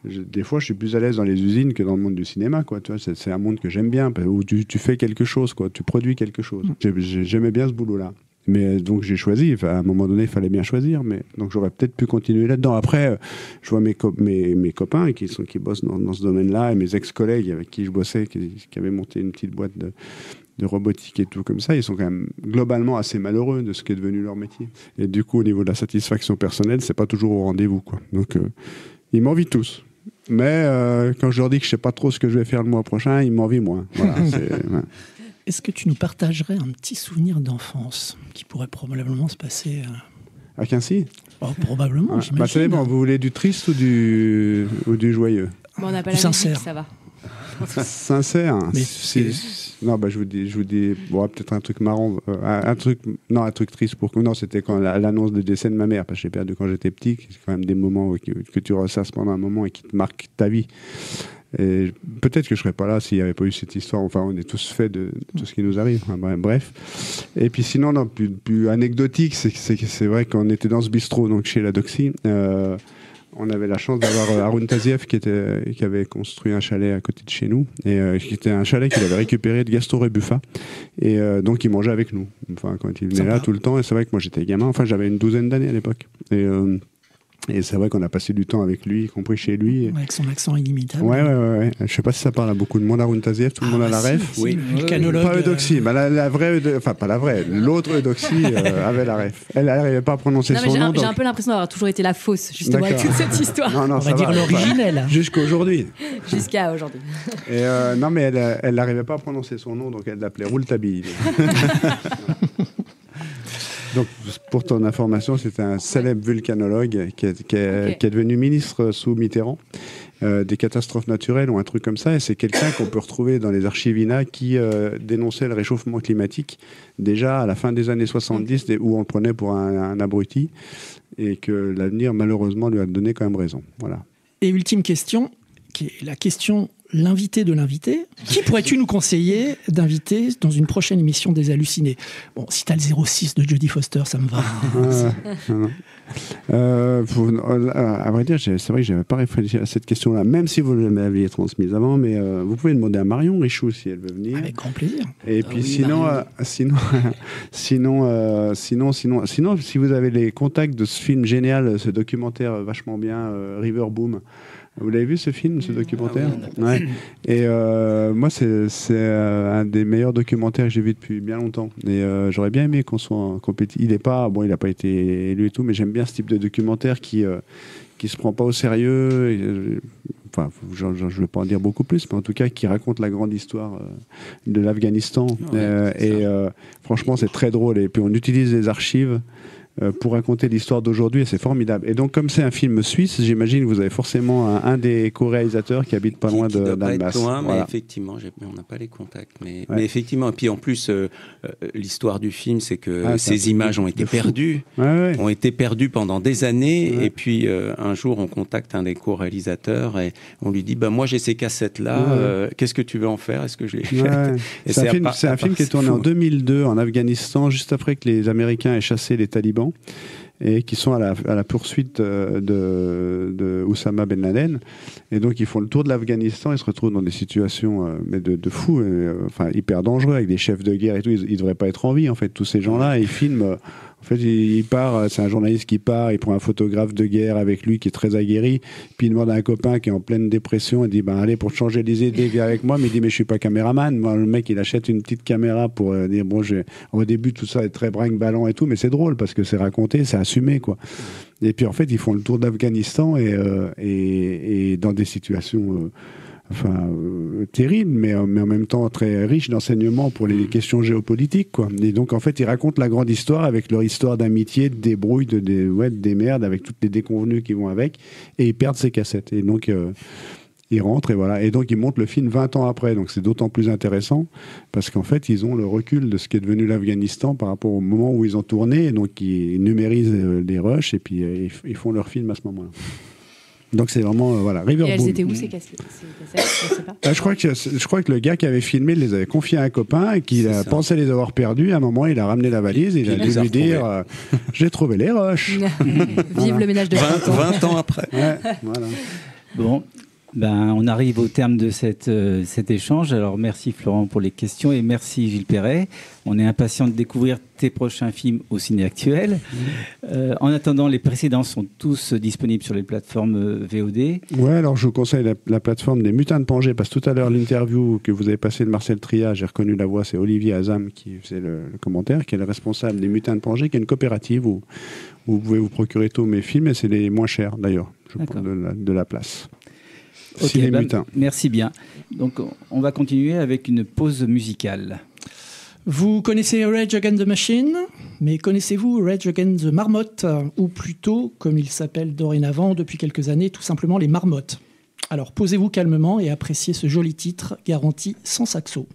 Des fois, je suis plus à l'aise dans les usines que dans le monde du cinéma, quoi. Tu vois, c'est un monde que j'aime bien, où tu fais quelque chose, quoi. Tu produis quelque chose. J'aimais bien ce boulot-là. Mais donc j'ai choisi. À un moment donné, il fallait bien choisir. Donc j'aurais peut-être pu continuer là-dedans. Après, je vois mes copains qui bossent dans ce domaine-là, et mes ex-collègues avec qui je bossais, qui avaient monté une petite boîte de robotique et tout comme ça, ils sont quand même globalement assez malheureux de ce qui est devenu leur métier. Et du coup, au niveau de la satisfaction personnelle, c'est pas toujours au rendez-vous, quoi. Donc ils m'envient tous. Mais quand je leur dis que je sais pas trop ce que je vais faire le mois prochain, ils m'envient moins. Voilà, Est-ce que tu nous partagerais un petit souvenir d'enfance qui pourrait probablement se passer à Quincy ? Probablement, j'imagine. Ça dépend, vous voulez du triste ou du joyeux ? On n'a pas la musique, ça va. Sincère. Mais non, je vous dis peut-être un truc marrant, un truc triste non, c'était quand l'annonce du décès de ma mère, parce que j'ai perdu quand j'étais petit. C'est quand même des moments que tu ressasses pendant un moment et qui te marquent ta vie. Et peut-être que je serais pas là s'il n'y avait pas eu cette histoire. Enfin, on est tous faits de tout ce qui nous arrive. Bref. Et puis sinon, non, plus anecdotique, c'est vrai qu'on était dans ce bistrot, donc chez la Doxy. On avait la chance d'avoir Haroun Tazieff qui avait construit un chalet à côté de chez nous, et qui était un chalet qu'il avait récupéré de Gaston Rebuffa, et donc il mangeait avec nous. Enfin, quand il venait là tout le temps, et c'est vrai que moi j'étais gamin. Enfin, j'avais une 12aine d'années à l'époque. Et c'est vrai qu'on a passé du temps avec lui, y compris chez lui. Avec son accent inimitable. Ouais. Je sais pas si ça parle à beaucoup de monde, Haroun Tazieff, tout le monde a la ref. Oui, le vulcanologue. Pas Eudoxie, la vraie, enfin pas la vraie, l'autre Eudoxie avait la ref. Elle n'arrivait pas à prononcer son nom. J'ai un peu l'impression d'avoir toujours été la fausse, justement, avec toute cette histoire. Non, on va dire l'originelle. Jusqu'à aujourd'hui. Jusqu'à aujourd'hui. Et non, mais elle n'arrivait pas à prononcer son nom, donc elle l'appelait Rouletabille. Donc, pour ton information, c'était un célèbre vulcanologue qui est devenu ministre sous Mitterrand des catastrophes naturelles ou un truc comme ça. Et c'est quelqu'un qu'on peut retrouver dans les archives INA qui dénonçait le réchauffement climatique déjà à la fin des années 70, où on le prenait pour un abruti, et que l'avenir, malheureusement, lui a donné quand même raison. Voilà. Et ultime question, qui est la question... L'invité de l'invité. Qui pourrais-tu nous conseiller d'inviter dans une prochaine émission des Hallucinés ? Bon, si t'as le 06 de Jodie Foster, ça me va. À vrai dire, c'est vrai que je n'avais pas réfléchi à cette question-là, même si vous m'aviez transmise avant, mais vous pouvez demander à Marion Richoux si elle veut venir. Avec grand plaisir. Et puis sinon, si vous avez les contacts de ce film génial, ce documentaire vachement bien, River Boom, Vous l'avez vu ce film, ce documentaire? Ouais. Et moi, c'est un des meilleurs documentaires que j'ai vu depuis bien longtemps. Et j'aurais bien aimé qu'on soit en compétition. Il n'a pas été élu et tout, mais j'aime bien ce type de documentaire qui se prend pas au sérieux. Enfin, je ne vais pas en dire beaucoup plus, mais en tout cas, qui raconte la grande histoire de l'Afghanistan. Franchement, c'est très drôle. Et puis, on utilise les archives pour raconter l'histoire d'aujourd'hui, et c'est formidable. Et donc, comme c'est un film suisse, j'imagine que vous avez forcément un des co-réalisateurs qui habite pas loin d'Annemasse. Pas loin, mais effectivement, on n'a pas les contacts. Mais effectivement, et puis en plus, l'histoire du film, c'est que ces images ont été perdues, ont été perdues pendant des années, et puis un jour, on contacte un des co-réalisateurs et on lui dit, moi j'ai ces cassettes-là, qu'est-ce que tu veux en faire? Est-ce que je les jette? C'est un film qui est tourné en 2002 en Afghanistan, juste après que les Américains aient chassé les talibans, et qui sont à la poursuite de Oussama Ben Laden. Et donc, ils font le tour de l'Afghanistan, ils se retrouvent dans des situations de fous, hyper dangereux, avec des chefs de guerre et tout. Ils ne devraient pas être en vie, en fait, tous ces gens-là. Et ils filment... En fait, il part, c'est un journaliste qui part, il prend un photographe de guerre avec lui qui est très aguerri, puis il demande à un copain qui est en pleine dépression, il dit allez, pour te changer les idées, viens avec moi, mais il dit mais je suis pas caméraman. Le mec, il achète une petite caméra pour dire au début tout ça est très brinque-ballant et tout, mais c'est drôle parce que c'est raconté, c'est assumé, quoi. Et puis en fait, ils font le tour d'Afghanistan et dans des situations terrible, mais en même temps très riche d'enseignements pour les questions géopolitiques, quoi. Et donc, en fait, ils racontent la grande histoire avec leur histoire d'amitié, de débrouille, des merdes, avec toutes les déconvenues qui vont avec, et ils perdent ces cassettes. Et donc, ils rentrent, et voilà. Et donc, ils montent le film 20 ans après. Donc, c'est d'autant plus intéressant, parce qu'en fait, ils ont le recul de ce qui est devenu l'Afghanistan par rapport au moment où ils ont tourné, et donc, ils numérisent les rushs, et puis ils font leur film à ce moment-là. Donc c'est vraiment River Boom. Et elles étaient où ces cassettes? Je sais pas. Je crois que le gars qui avait filmé les avait confiés à un copain et qu'il pensait les avoir perdus. À un moment, il a ramené la valise et il a dû lui dire j'ai trouvé les rushs. Vive le ménage de 20 ans après. Voilà. Bon. On arrive au terme de cet échange. Alors, merci Florent pour les questions et merci Gilles Perret. On est impatient de découvrir tes prochains films au Ciné Actuel. En attendant, les précédents sont tous disponibles sur les plateformes VOD. Ouais, alors je vous conseille la plateforme des Mutins de Pangée, parce que tout à l'heure, l'interview que vous avez passée de Marcel Tria, j'ai reconnu la voix, c'est Olivier Azam qui faisait le commentaire, qui est le responsable des Mutins de Pangée, qui est une coopérative où vous pouvez vous procurer tous mes films, et c'est les moins chers d'ailleurs, je pense, de la place. Ok, merci bien. Donc, on va continuer avec une pause musicale. Vous connaissez Rage Against the Machine, mais connaissez-vous Rage Against the Marmotte, ou plutôt, comme il s'appelle dorénavant depuis quelques années, tout simplement les Marmottes. Alors, posez-vous calmement et appréciez ce joli titre, garanti sans saxo.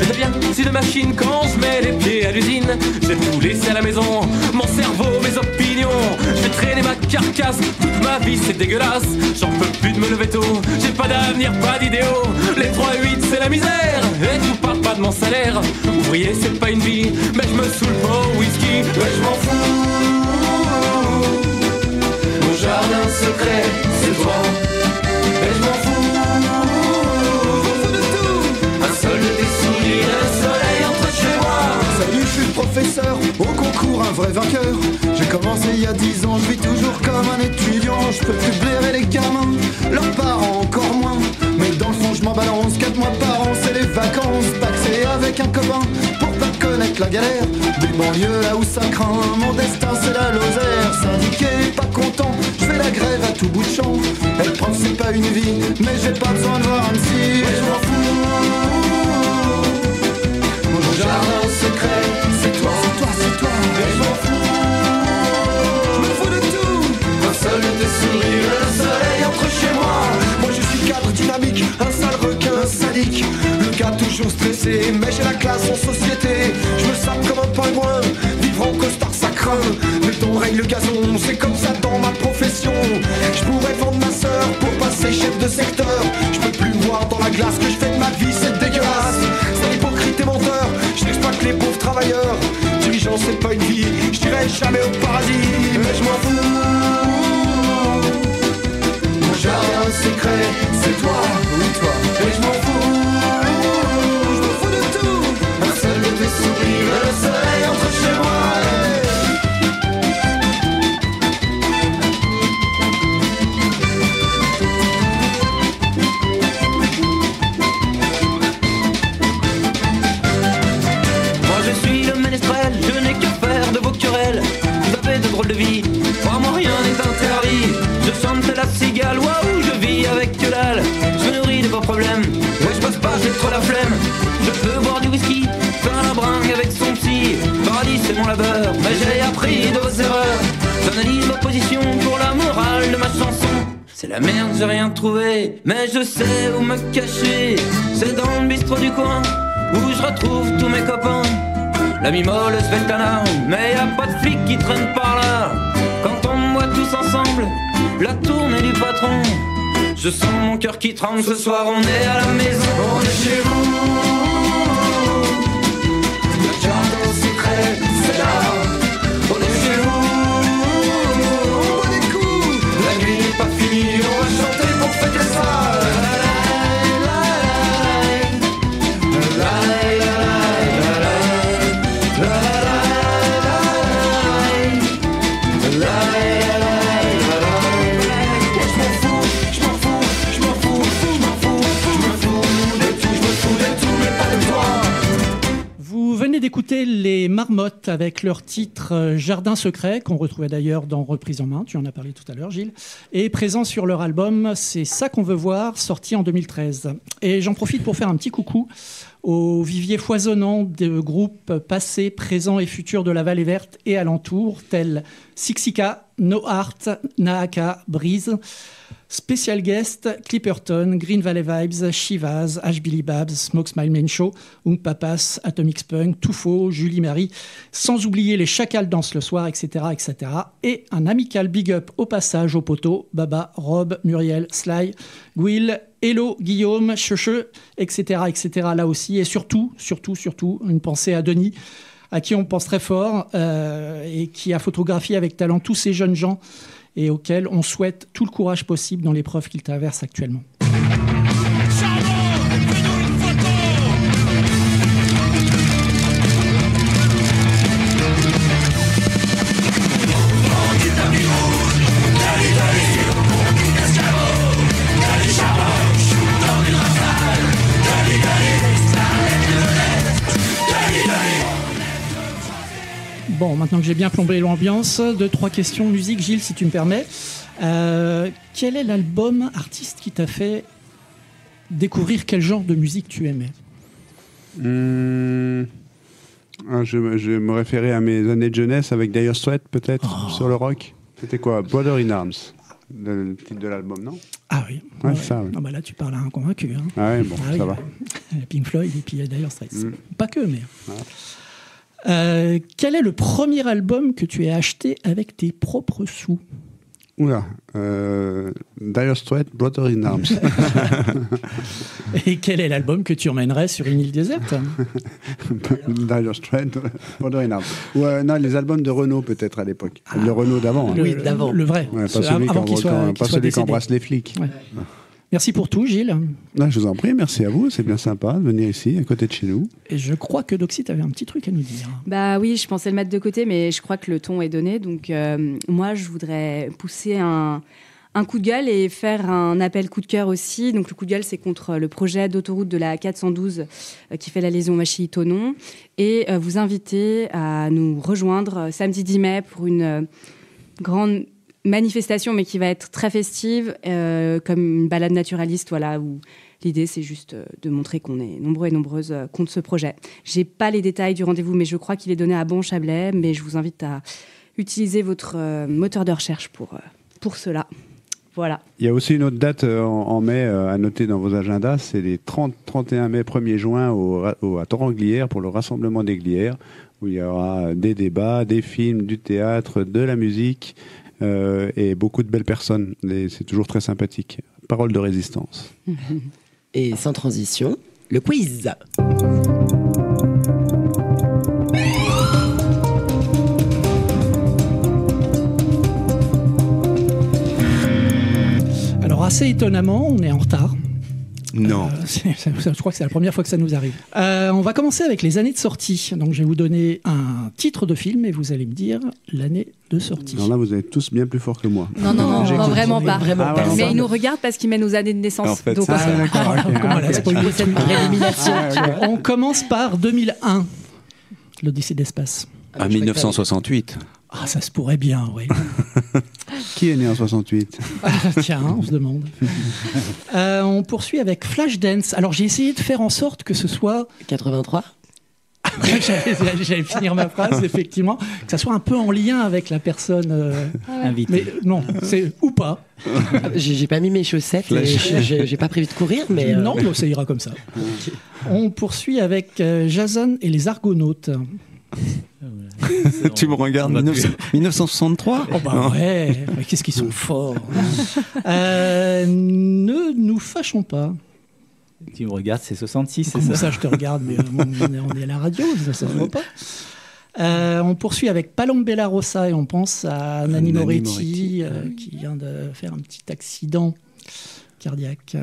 Je deviens une machine quand je mets les pieds à l'usine. J'ai tout laissé à la maison, mon cerveau, mes opinions. Je vais traîner ma carcasse, toute ma vie c'est dégueulasse. J'en peux plus de me lever tôt, j'ai pas d'avenir, pas d'idéaux. Les 3-8 c'est la misère, et je vous parle pas de mon salaire. Ouvrier c'est pas une vie, mais je me saoule pas au whisky. Mais je m'en fous, mon jardin secret c'est toi. Et je m'en fous. Salut, je suis le professeur, au concours un vrai vainqueur. J'ai commencé il y a 10 ans, je vis toujours comme un étudiant. Je peux plus blairer les gamins, leurs parents encore moins. Mais dans le fond je m'en balance, 4 mois par an c'est les vacances. Paxé avec un copain, pour pas connaître la galère. Des banlieues là où ça craint, mon destin c'est la Lozère. Syndiqué, pas content, je fais la grève à tout bout de champ. Elle prend c'est pas une vie, mais j'ai pas besoin de voir un psy. Et je m'en fous. Mon jardin secret, c'est toi, c'est toi, c'est toi. Et je m'en fous. Je me fous. classe en société. Je me sape comme un pingouin, vivre en costard ça craint. Mais ton règle le gazon, c'est comme ça dans ma profession. Je pourrais vendre ma sœur pour passer chef de secteur. Je peux plus voir dans la glace que je fais de ma vie, c'est dégueulasse. C'est hypocrite et menteur, je n'exploite que les pauvres travailleurs. Dirigeant c'est pas une vie, je dirais jamais au paradis. Mais je m'en fous. Mon jardin secret, c'est toi, oui toi. Et je m'en fous. Je m'en fous de tout. Un seul de tes sourires et le soleil entre chez moi. De vie, moi rien n'est interdit. Je chante la cigale, waouh, je vis avec que dalle. Je me nourris de vos problèmes, ouais je passe pas, j'ai trop la flemme. Je peux boire du whisky, faire la bringue avec son psy. Paradis c'est mon labeur, mais j'ai appris de vos erreurs. J'analyse ma position pour la morale de ma chanson. C'est la merde, j'ai rien trouvé, mais je sais où me cacher. C'est dans le bistrot du coin, où je retrouve tous mes copains. L'ami molle Svetlana, mais y a pas de flic qui traîne par là. Quand on boit tous ensemble, la tournée du patron. Je sens mon cœur qui tremble, ce soir on est à la maison. On est chez vous. Le jardin secret, c'est là. On est chez vous. On boit des coups. La nuit n'est pas finie, on va chanter pour fêter ça. Vous venez d'écouter les Marmottes avec leur titre Jardin secret, qu'on retrouvait d'ailleurs dans Reprise en main, tu en as parlé tout à l'heure Gilles, et présent sur leur album C'est ça qu'on veut voir, sorti en 2013. Et j'en profite pour faire un petit coucou au vivier foisonnant de groupes passés, présents et futurs de la Vallée Verte et alentours, tels Sixika, No Heart, Nahaka, Breeze, Special Guest, Clipperton, Green Valley Vibes, Shivaz, H. Billy Babs, Smoke Smile Man Show, Oomp Papas, Atomic Spunk, Toufo, Julie Marie, sans oublier les Chacals dansent le soir, etc., etc. Et un amical big up au passage au poteau, Baba, Rob, Muriel, Sly, Will, Hello, Guillaume, Cheche, etc., etc. Là aussi, et surtout, une pensée à Denis, à qui on pense très fort et qui a photographié avec talent tous ces jeunes gens et auxquels on souhaite tout le courage possible dans l'épreuve qu'ils traversent actuellement. Bon, maintenant que j'ai bien plombé l'ambiance, 2-3 questions musique, Gilles, si tu me permets. Quel est l'album artiste qui t'a fait découvrir quel genre de musique tu aimais ? Je me référais à mes années de jeunesse avec Dire Straits, peut-être, sur le rock. C'était quoi ? Brother in Arms, le titre de l'album, non ? Ah oui. Ouais, ouais. Ça, ouais. Ah bah là, tu parles à un convaincu. Hein. Ah ouais, bon, ça va. Pink Floyd et puis Dire Straits. Pas que, mais... Ouais. Quel est le premier album que tu as acheté avec tes propres sous ? Oula, Dire Straits, Brother in Arms. Et quel est l'album que tu emmènerais sur une île déserte ? Dire Straits, Brother in Arms. Ou non, les albums de Renaud peut-être à l'époque. Le Renaud d'avant. Oui, d'avant. Le vrai. Ouais, pas celui qui embrasse les flics. Ouais. Merci pour tout, Gilles. Non, je vous en prie, merci à vous. C'est bien sympa de venir ici, à côté de chez nous. Et je crois que Doxy, tu avais un petit truc à nous dire. Bah oui, je pensais le mettre de côté, mais je crois que le ton est donné. Donc moi, je voudrais pousser un coup de gueule et faire un appel coup de cœur aussi. Donc le coup de gueule, c'est contre le projet d'autoroute de la 412 qui fait la liaison Machi-Thonon. Et vous inviter à nous rejoindre samedi 10 mai pour une grande manifestation, mais qui va être très festive, comme une balade naturaliste, voilà, où l'idée, c'est juste de montrer qu'on est nombreux et nombreuses contre ce projet. J'ai pas les détails du rendez-vous, mais je crois qu'il est donné à Bon-Chablais, mais je vous invite à utiliser votre moteur de recherche pour cela. Voilà. Il y a aussi une autre date en mai à noter dans vos agendas, c'est les 30, 31 mai, 1er juin à Torrent-Glières pour le rassemblement des Glières, où il y aura des débats, des films, du théâtre, de la musique et beaucoup de belles personnes. Et c'est toujours très sympathique. Parole de résistance. Et sans transition, le quiz. Alors assez étonnamment, on est en retard. Non. Je crois que c'est la première fois que ça nous arrive. On va commencer avec les années de sortie. Donc je vais vous donner un titre de film et vous allez me dire l'année de sortie. Alors là, vous êtes tous bien plus forts que moi. Non, vraiment pas. Mais il nous regarde parce qu'il met nos années de naissance. En fait, donc, comment la spoiler cette prélimination. On commence par 2001, l'Odyssée d'espace. À 1968. Ah, ça se pourrait bien, oui. Qui est né en 68? Tiens, on se demande. On poursuit avec Flashdance. Alors, j'ai essayé de faire en sorte que ce soit... 83 J'allais finir ma phrase, effectivement. Que ça soit un peu en lien avec la personne invitée. Mais non, c'est ou pas. J'ai pas mis mes chaussettes, j'ai pas prévu de courir, mais... Non, ça ira comme ça. On poursuit avec Jason et les Argonautes. Tu me regardes, 1963 Oh bah ouais, mais qu'est-ce qu'ils sont forts. Ne nous fâchons pas. Tu me regardes, c'est 66, c'est Comment ça? Je te regarde, mais on est à la radio, ça se voit pas. On poursuit avec Palombella Rossa et on pense à Nanni Moretti qui vient de faire un petit accident cardiaque.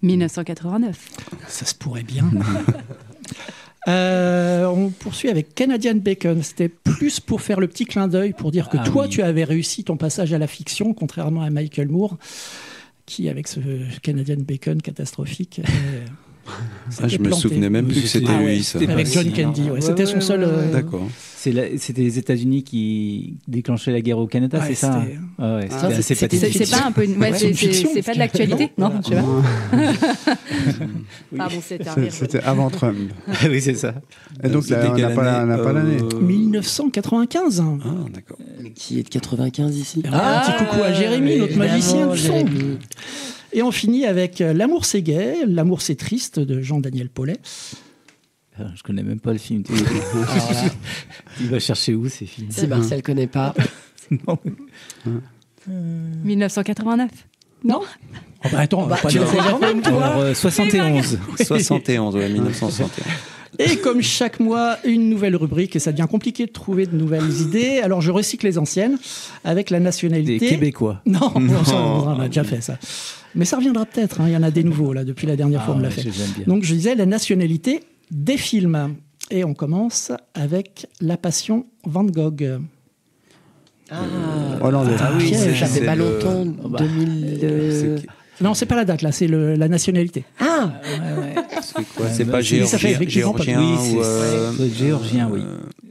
1989. Ça se pourrait bien. On poursuit avec Canadian Bacon. C'était plus pour faire le petit clin d'œil, pour dire que tu avais réussi ton passage à la fiction, contrairement à Michael Moore, qui, avec ce Canadian Bacon catastrophique... je me souvenais même plus que c'était lui, ça. Avec John Candy, c'était son seul... D'accord. C'était les États-Unis qui déclenchaient la guerre au Canada, c'est ça? C'est pas un peu c'est pas de l'actualité, non? Je sais pas. Pardon, c'était un rire. C'était avant Trump. Oui, c'est ça. Et donc là, on n'a pas l'année. 1995. Ah, d'accord. Mais qui est de 95 ici? Un petit coucou à Jérémy, notre magicien du son. Et on finit avec L'amour c'est gai, L'amour c'est triste de Jean-Daniel Paulet. Je connais même pas le film. Il va chercher où ces films? Si Marcel connaît pas. 1989. Non? Oh bah attends, tu l'as déjà fait, toi? Alors, 71. 71, ouais, 1961. Et comme chaque mois, une nouvelle rubrique, et ça devient compliqué de trouver de nouvelles idées, alors je recycle les anciennes avec la nationalité... Des Québécois. Non, on a déjà fait ça. Mais ça reviendra peut-être, il y en a des nouveaux, là, depuis la dernière fois on l'a fait. Donc je disais la nationalité des films. Et on commence avec La Passion Van Gogh. Oui, ça fait pas longtemps, 2000... Non, c'est pas la date, là, c'est la nationalité. Ah C'est quoi? C'est pas géorgien ou géorgien, oui.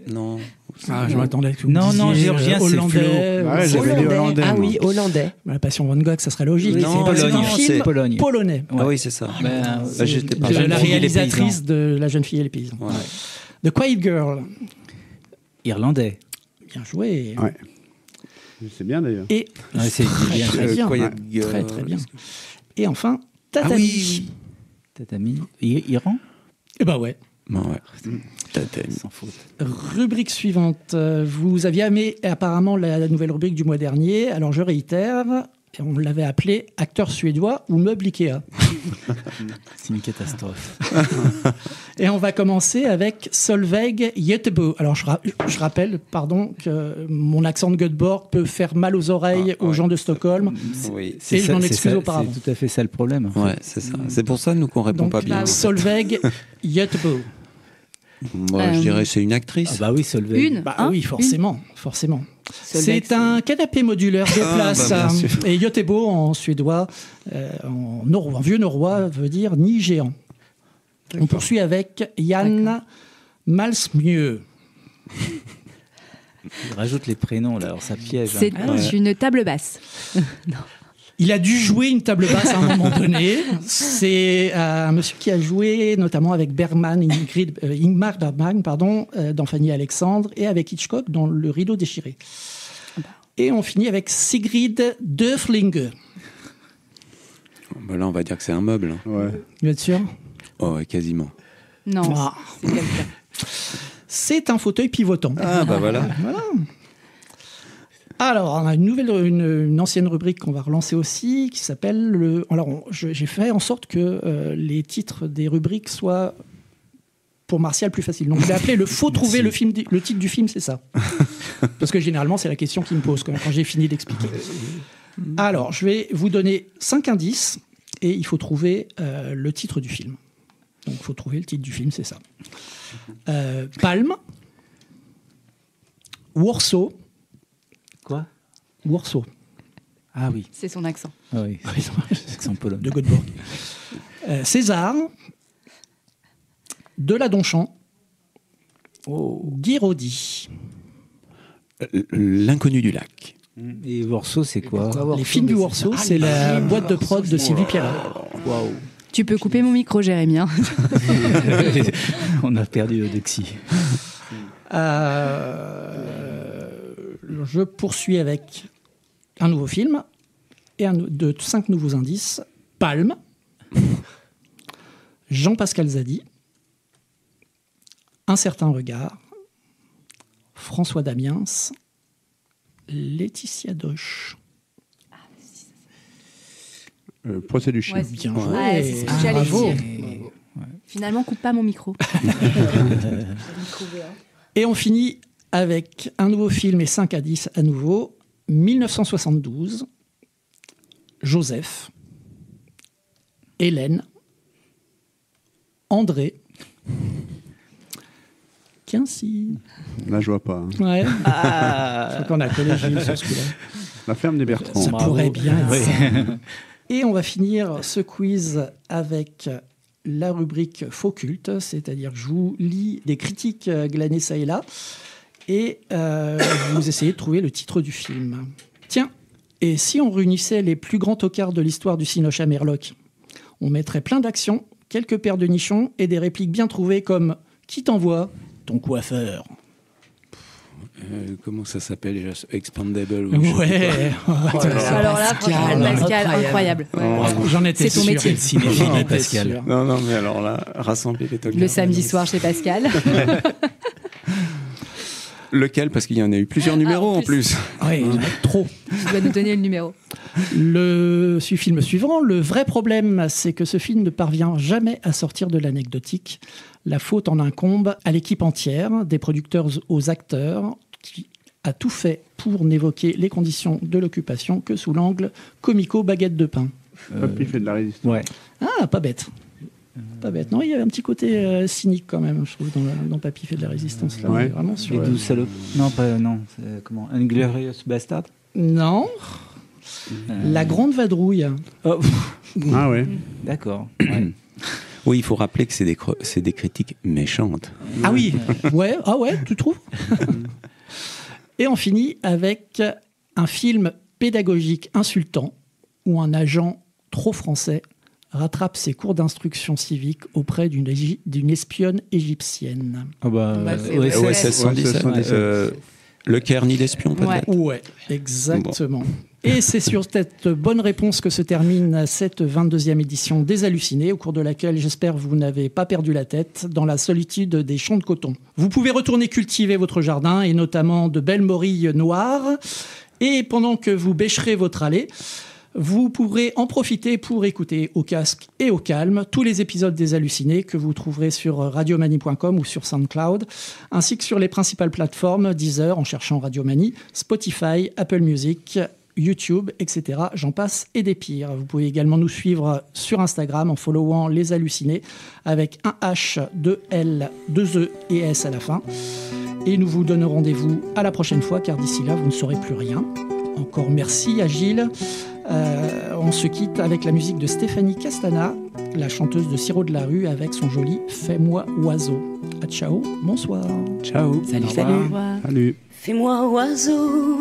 Non. Je m'attendais que vous non, géorgien, hollandais. J'avais dit hollandais. Ah oui, hollandais. La Passion Van Gogh, ça serait logique. Non, c'est Pologne. Polonais. Ah oui, c'est ça. La réalisatrice de La jeune fille et les paysans. Ouais. The Quiet Girl. Irlandais. Bien joué. Ouais. C'est bien d'ailleurs. Et c'est bien. Très bien. Et enfin, Tatami. Tatami. Iran? Eh ben ouais. Tatami. Sans faute. Rubrique suivante. Vous aviez aimé apparemment la nouvelle rubrique du mois dernier. Alors je réitère. Et on l'avait appelé acteur suédois ou meuble Ikea. C'est une catastrophe. Et on va commencer avec Solveig Göteborg. Alors je rappelle, que mon accent de Göteborg peut faire mal aux oreilles aux gens de Stockholm. Oui, et je m'en excuse auparavant. C'est tout à fait ça le problème. Ouais, c'est ça. C'est pour ça nous qu'on répond donc, pas bien. Solveig Göteborg. Moi, je dirais c'est une actrice. Ah bah oui, Solveig. Oui, forcément. C'est un canapé modulaire de place. Et Göteborg en suédois, en vieux norrois, veut dire nid géant. On poursuit avec Jan Malsmjö. Il rajoute les prénoms, là, alors ça piège. C'est une table basse. Non. Il a dû jouer une table basse à un moment donné. C'est un monsieur qui a joué notamment avec Ingmar Bergman, dans Fanny et Alexandre, et avec Hitchcock dans Le Rideau déchiré. Et on finit avec Sigrid Döfling. Ben là, on va dire que c'est un meuble. Ouais. Vous êtes sûr? Oh, ouais, quasiment. Non, c'est quelqu'un. C'est un fauteuil pivotant. Ah, bah voilà. Voilà. Alors, on a une ancienne rubrique qu'on va relancer aussi, qui s'appelle j'ai fait en sorte que les titres des rubriques soient, pour Martial, plus faciles. Donc, je l'ai appelé le faut trouver le titre du film, c'est ça. Parce que généralement, c'est la question qu'il me pose quand j'ai fini d'expliquer. Alors, je vais vous donner 5 indices et il faut trouver le titre du film. Donc, il faut trouver le titre du film, c'est ça. Palme, Warsaw. Quoi? Warsaw. Ah oui. C'est son accent. Ah oui, accent polonais. De Göteborg. César, Deladonchamp, Guy Rodi. L'inconnu du lac. Et Warsaw, c'est quoi? Les films du Warsaw, c'est la boîte de prod de Sylvie Piala. Waouh. Tu peux couper mon micro, Jérémy. Hein. On a perdu Odexy. Je poursuis avec un nouveau film et de 5 nouveaux indices. Palme, Jean-Pascal Zadi, Un certain regard, François Damiens, Laetitia Doche. Procès du chien. Ouais, bien joué. Ouais, c'est ce que j'allais bravo. dire. Finalement, coupe pas mon micro. Et on finit avec un nouveau film et 5 indices à nouveau. 1972, Joseph, Hélène, André, Quincy. Là, je vois pas. Hein. Ouais. Je crois qu'on a collé Gilles sur ce coup-là. La ferme des Bertrands. Ça pourrait bien être oui. ça. Et on va finir ce quiz avec la rubrique Faux culte, c'est-à-dire que je vous lis des critiques glanées ça et là, et vous essayez de trouver le titre du film. Tiens, et si on réunissait les plus grands tocards de l'histoire du Cinoche à Merloc? On mettrait plein d'actions, quelques paires de nichons et des répliques bien trouvées comme « Qui t'envoie? Ton coiffeur ». Comment ça s'appelle déjà? Expandable Ouais. Alors là, Pascal, incroyable. J'en étais sûr. C'est ton métier. Cinéphile, Pascal. Non, mais alors là, rassembler les tocards. Le samedi soir chez Pascal. Lequel? Parce qu'il y en a eu plusieurs numéros en plus. Oui, trop. Tu dois nous donner le numéro. Le film suivant, le vrai problème, c'est que ce film ne parvient jamais à sortir de l'anecdotique. La faute en incombe à l'équipe entière, des producteurs aux acteurs, qui a tout fait pour n'évoquer les conditions de l'occupation que sous l'angle comico-baguette de pain. Papy fait de la résistance. Ouais. Ah, pas bête. Pas bête. Non, il y a un petit côté cynique quand même, je trouve, dans Papy fait de la résistance. Là, ouais. Vraiment sur, Les 12 salopes. Non, pas, non. Comment? Inglorious Bastard? Non. La Grande Vadrouille. Oh. Ah ouais. D'accord. Ouais. Oui, il faut rappeler que c'est des critiques méchantes. Ah oui. Ouais. Ah ouais, tu trouves? Et on finit avec un film pédagogique insultant où un agent trop français rattrape ses cours d'instruction civique auprès d'une espionne égyptienne. Ah bah, OSS 117. Le Caire ni d'espion, peut-être. Ouais, exactement. Bon. Et c'est sur cette bonne réponse que se termine cette 22e édition des Hallucinés, au cours de laquelle j'espère vous n'avez pas perdu la tête dans la solitude des champs de coton. Vous pouvez retourner cultiver votre jardin, et notamment de belles morilles noires, et pendant que vous bêcherez votre allée, vous pourrez en profiter pour écouter au casque et au calme tous les épisodes des Hallucinés que vous trouverez sur radiomanie.com ou sur SoundCloud, ainsi que sur les principales plateformes Deezer en cherchant Radiomanie, Spotify, Apple Music, YouTube, etc. J'en passe et des pires. Vous pouvez également nous suivre sur Instagram en followant les Hallucinés avec un H, 2 L, 2 E et S à la fin. Et nous vous donnons rendez-vous à la prochaine fois, car d'ici là, vous ne saurez plus rien. Encore merci à Gilles. On se quitte avec la musique de Stéphanie Castana, la chanteuse de Sirop de la Rue, avec son joli « Fais-moi oiseau ». À ciao, bonsoir. Ciao. Salut, salut. Salut. Fais-moi oiseau,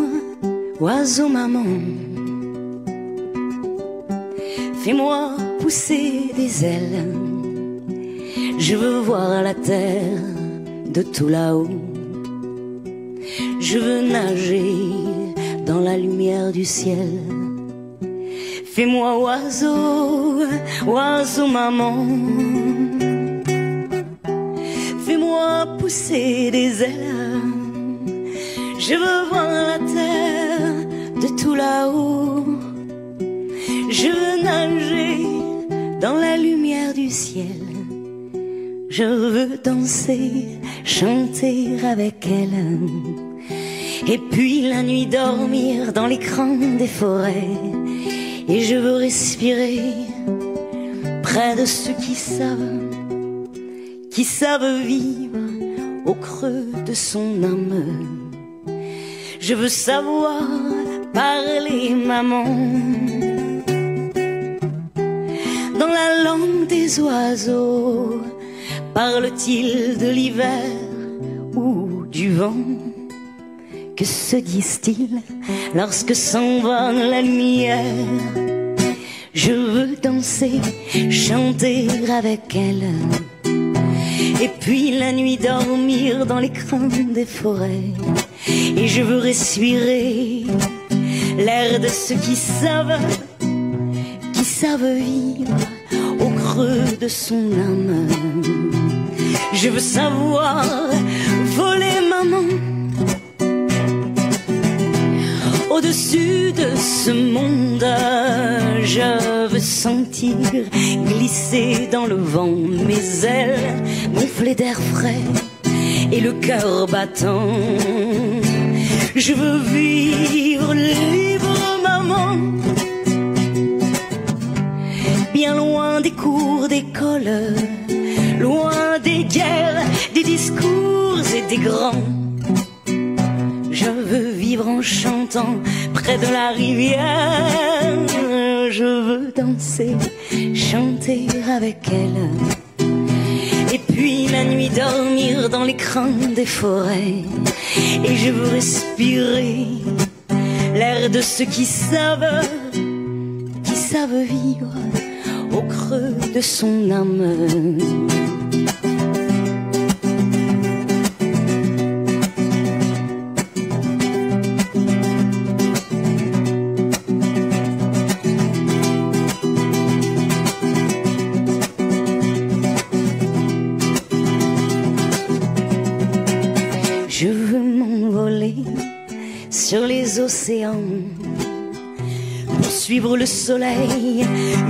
oiseau maman. Fais-moi pousser des ailes. Je veux voir la terre de tout là-haut. Je veux nager dans la lumière du ciel. Fais-moi oiseau, oiseau maman. Fais-moi pousser des ailes. Je veux voir la terre de tout là-haut. Je veux nager dans la lumière du ciel. Je veux danser, chanter avec elle. Et puis la nuit dormir dans les crans des forêts. Et je veux respirer près de ceux qui savent vivre au creux de son âme. Je veux savoir parler maman dans la langue des oiseaux. Parle-t-il de l'hiver ou du vent? Que se disent-ils lorsque s'envole la lumière? Je veux danser, chanter avec elle. Et puis la nuit dormir dans les crins des forêts. Et je veux respirer l'air de ceux qui savent vivre au creux de son âme. Je veux savoir voler maman au-dessus de ce monde. Je veux sentir glisser dans le vent mes ailes gonflées d'air frais et le cœur battant. Je veux vivre libre maman, bien loin des cours d'école, loin des guerres, des discours et des grands. Je veux vivre en chantant près de la rivière. Je veux danser, chanter avec elle. Et puis la nuit dormir dans les crins des forêts. Et je veux respirer l'air de ceux qui savent vivre au creux de son âme. Je veux m'envoler sur les océans, suivre le soleil,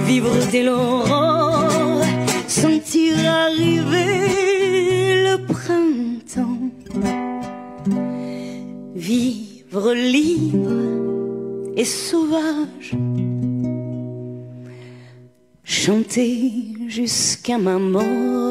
vivre dès l'aurore, sentir arriver le printemps, vivre libre et sauvage, chanter jusqu'à ma mort.